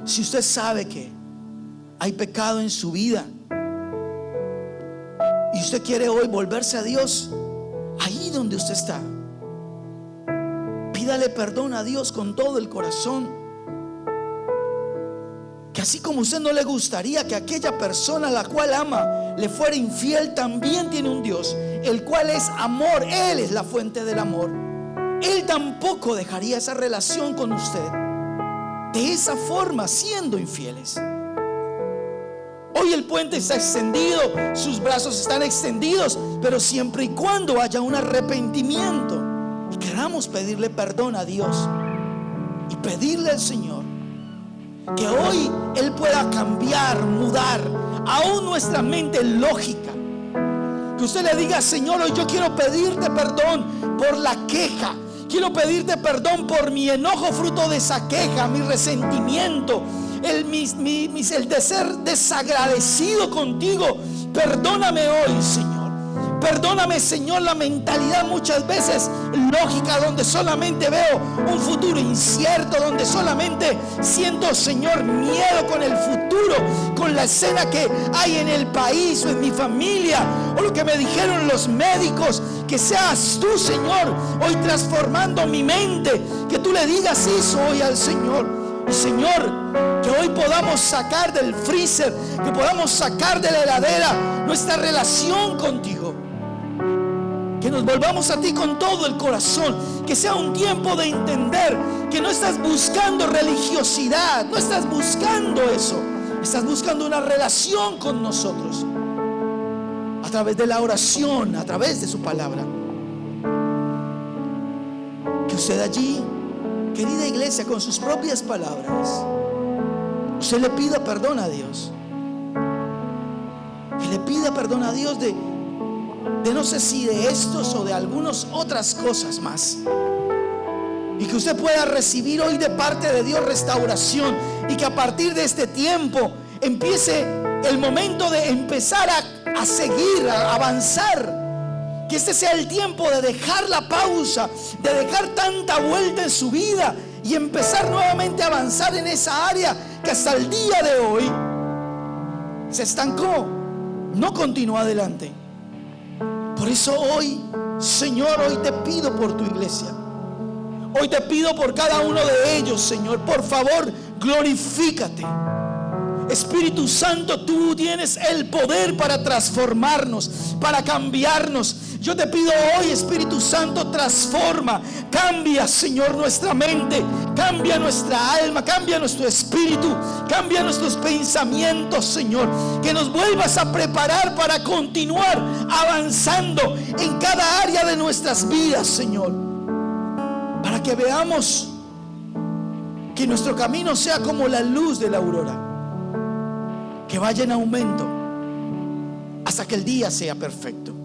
Si usted sabe que hay pecado en su vida y usted quiere hoy volverse a Dios, ahí donde usted está, pídale perdón a Dios con todo el corazón. Que así como usted no le gustaría que aquella persona a la cual ama le fuera infiel, también tiene un Dios, el cual es amor. Él es la fuente del amor. Él tampoco dejaría esa relación con usted de esa forma, siendo infieles. Hoy el puente está extendido, sus brazos están extendidos, pero siempre y cuando haya un arrepentimiento y queramos pedirle perdón a Dios y pedirle al Señor que hoy Él pueda cambiar, mudar aún nuestra mente lógica. Que usted le diga: Señor, hoy yo quiero pedirte perdón por la queja. Quiero pedirte perdón por mi enojo fruto de esa queja, mi resentimiento, el de ser desagradecido contigo. Perdóname hoy, Señor. Perdóname, Señor, la mentalidad muchas veces lógica, donde solamente veo un futuro incierto, donde solamente siento, Señor, miedo con el futuro, con la escena que hay en el país o en mi familia, o lo que me dijeron los médicos. Que seas tú, Señor, hoy transformando mi mente, que tú le digas eso hoy al Señor. Y Señor, que hoy podamos sacar del freezer, que podamos sacar de la heladera nuestra relación contigo. Que nos volvamos a ti con todo el corazón. Que sea un tiempo de entender que no estás buscando religiosidad, no estás buscando eso. Estás buscando una relación con nosotros a través de la oración, a través de su palabra. Que usted allí, querida iglesia, con sus propias palabras, usted le pida perdón a Dios. Que le pida perdón a Dios de no sé si de estos o de algunas otras cosas más. Y que usted pueda recibir hoy de parte de Dios restauración. Y que a partir de este tiempo empiece el momento de empezar a seguir, a avanzar. Que este sea el tiempo de dejar la pausa, de dejar tanta vuelta en su vida y empezar nuevamente a avanzar en esa área que hasta el día de hoy se estancó, no continuó adelante. Por eso hoy, Señor, hoy te pido por tu iglesia. Hoy te pido por cada uno de ellos, Señor. Por favor, glorifícate. Espíritu Santo, tú tienes el poder para transformarnos, para cambiarnos. Yo te pido hoy, Espíritu Santo, transforma, cambia, Señor, nuestra mente, cambia nuestra alma, cambia nuestro espíritu, cambia nuestros pensamientos, Señor. Que nos vuelvas a preparar para continuar avanzando en cada área de nuestras vidas, Señor. Para que veamos que nuestro camino sea como la luz de la aurora, que vaya en aumento hasta que el día sea perfecto.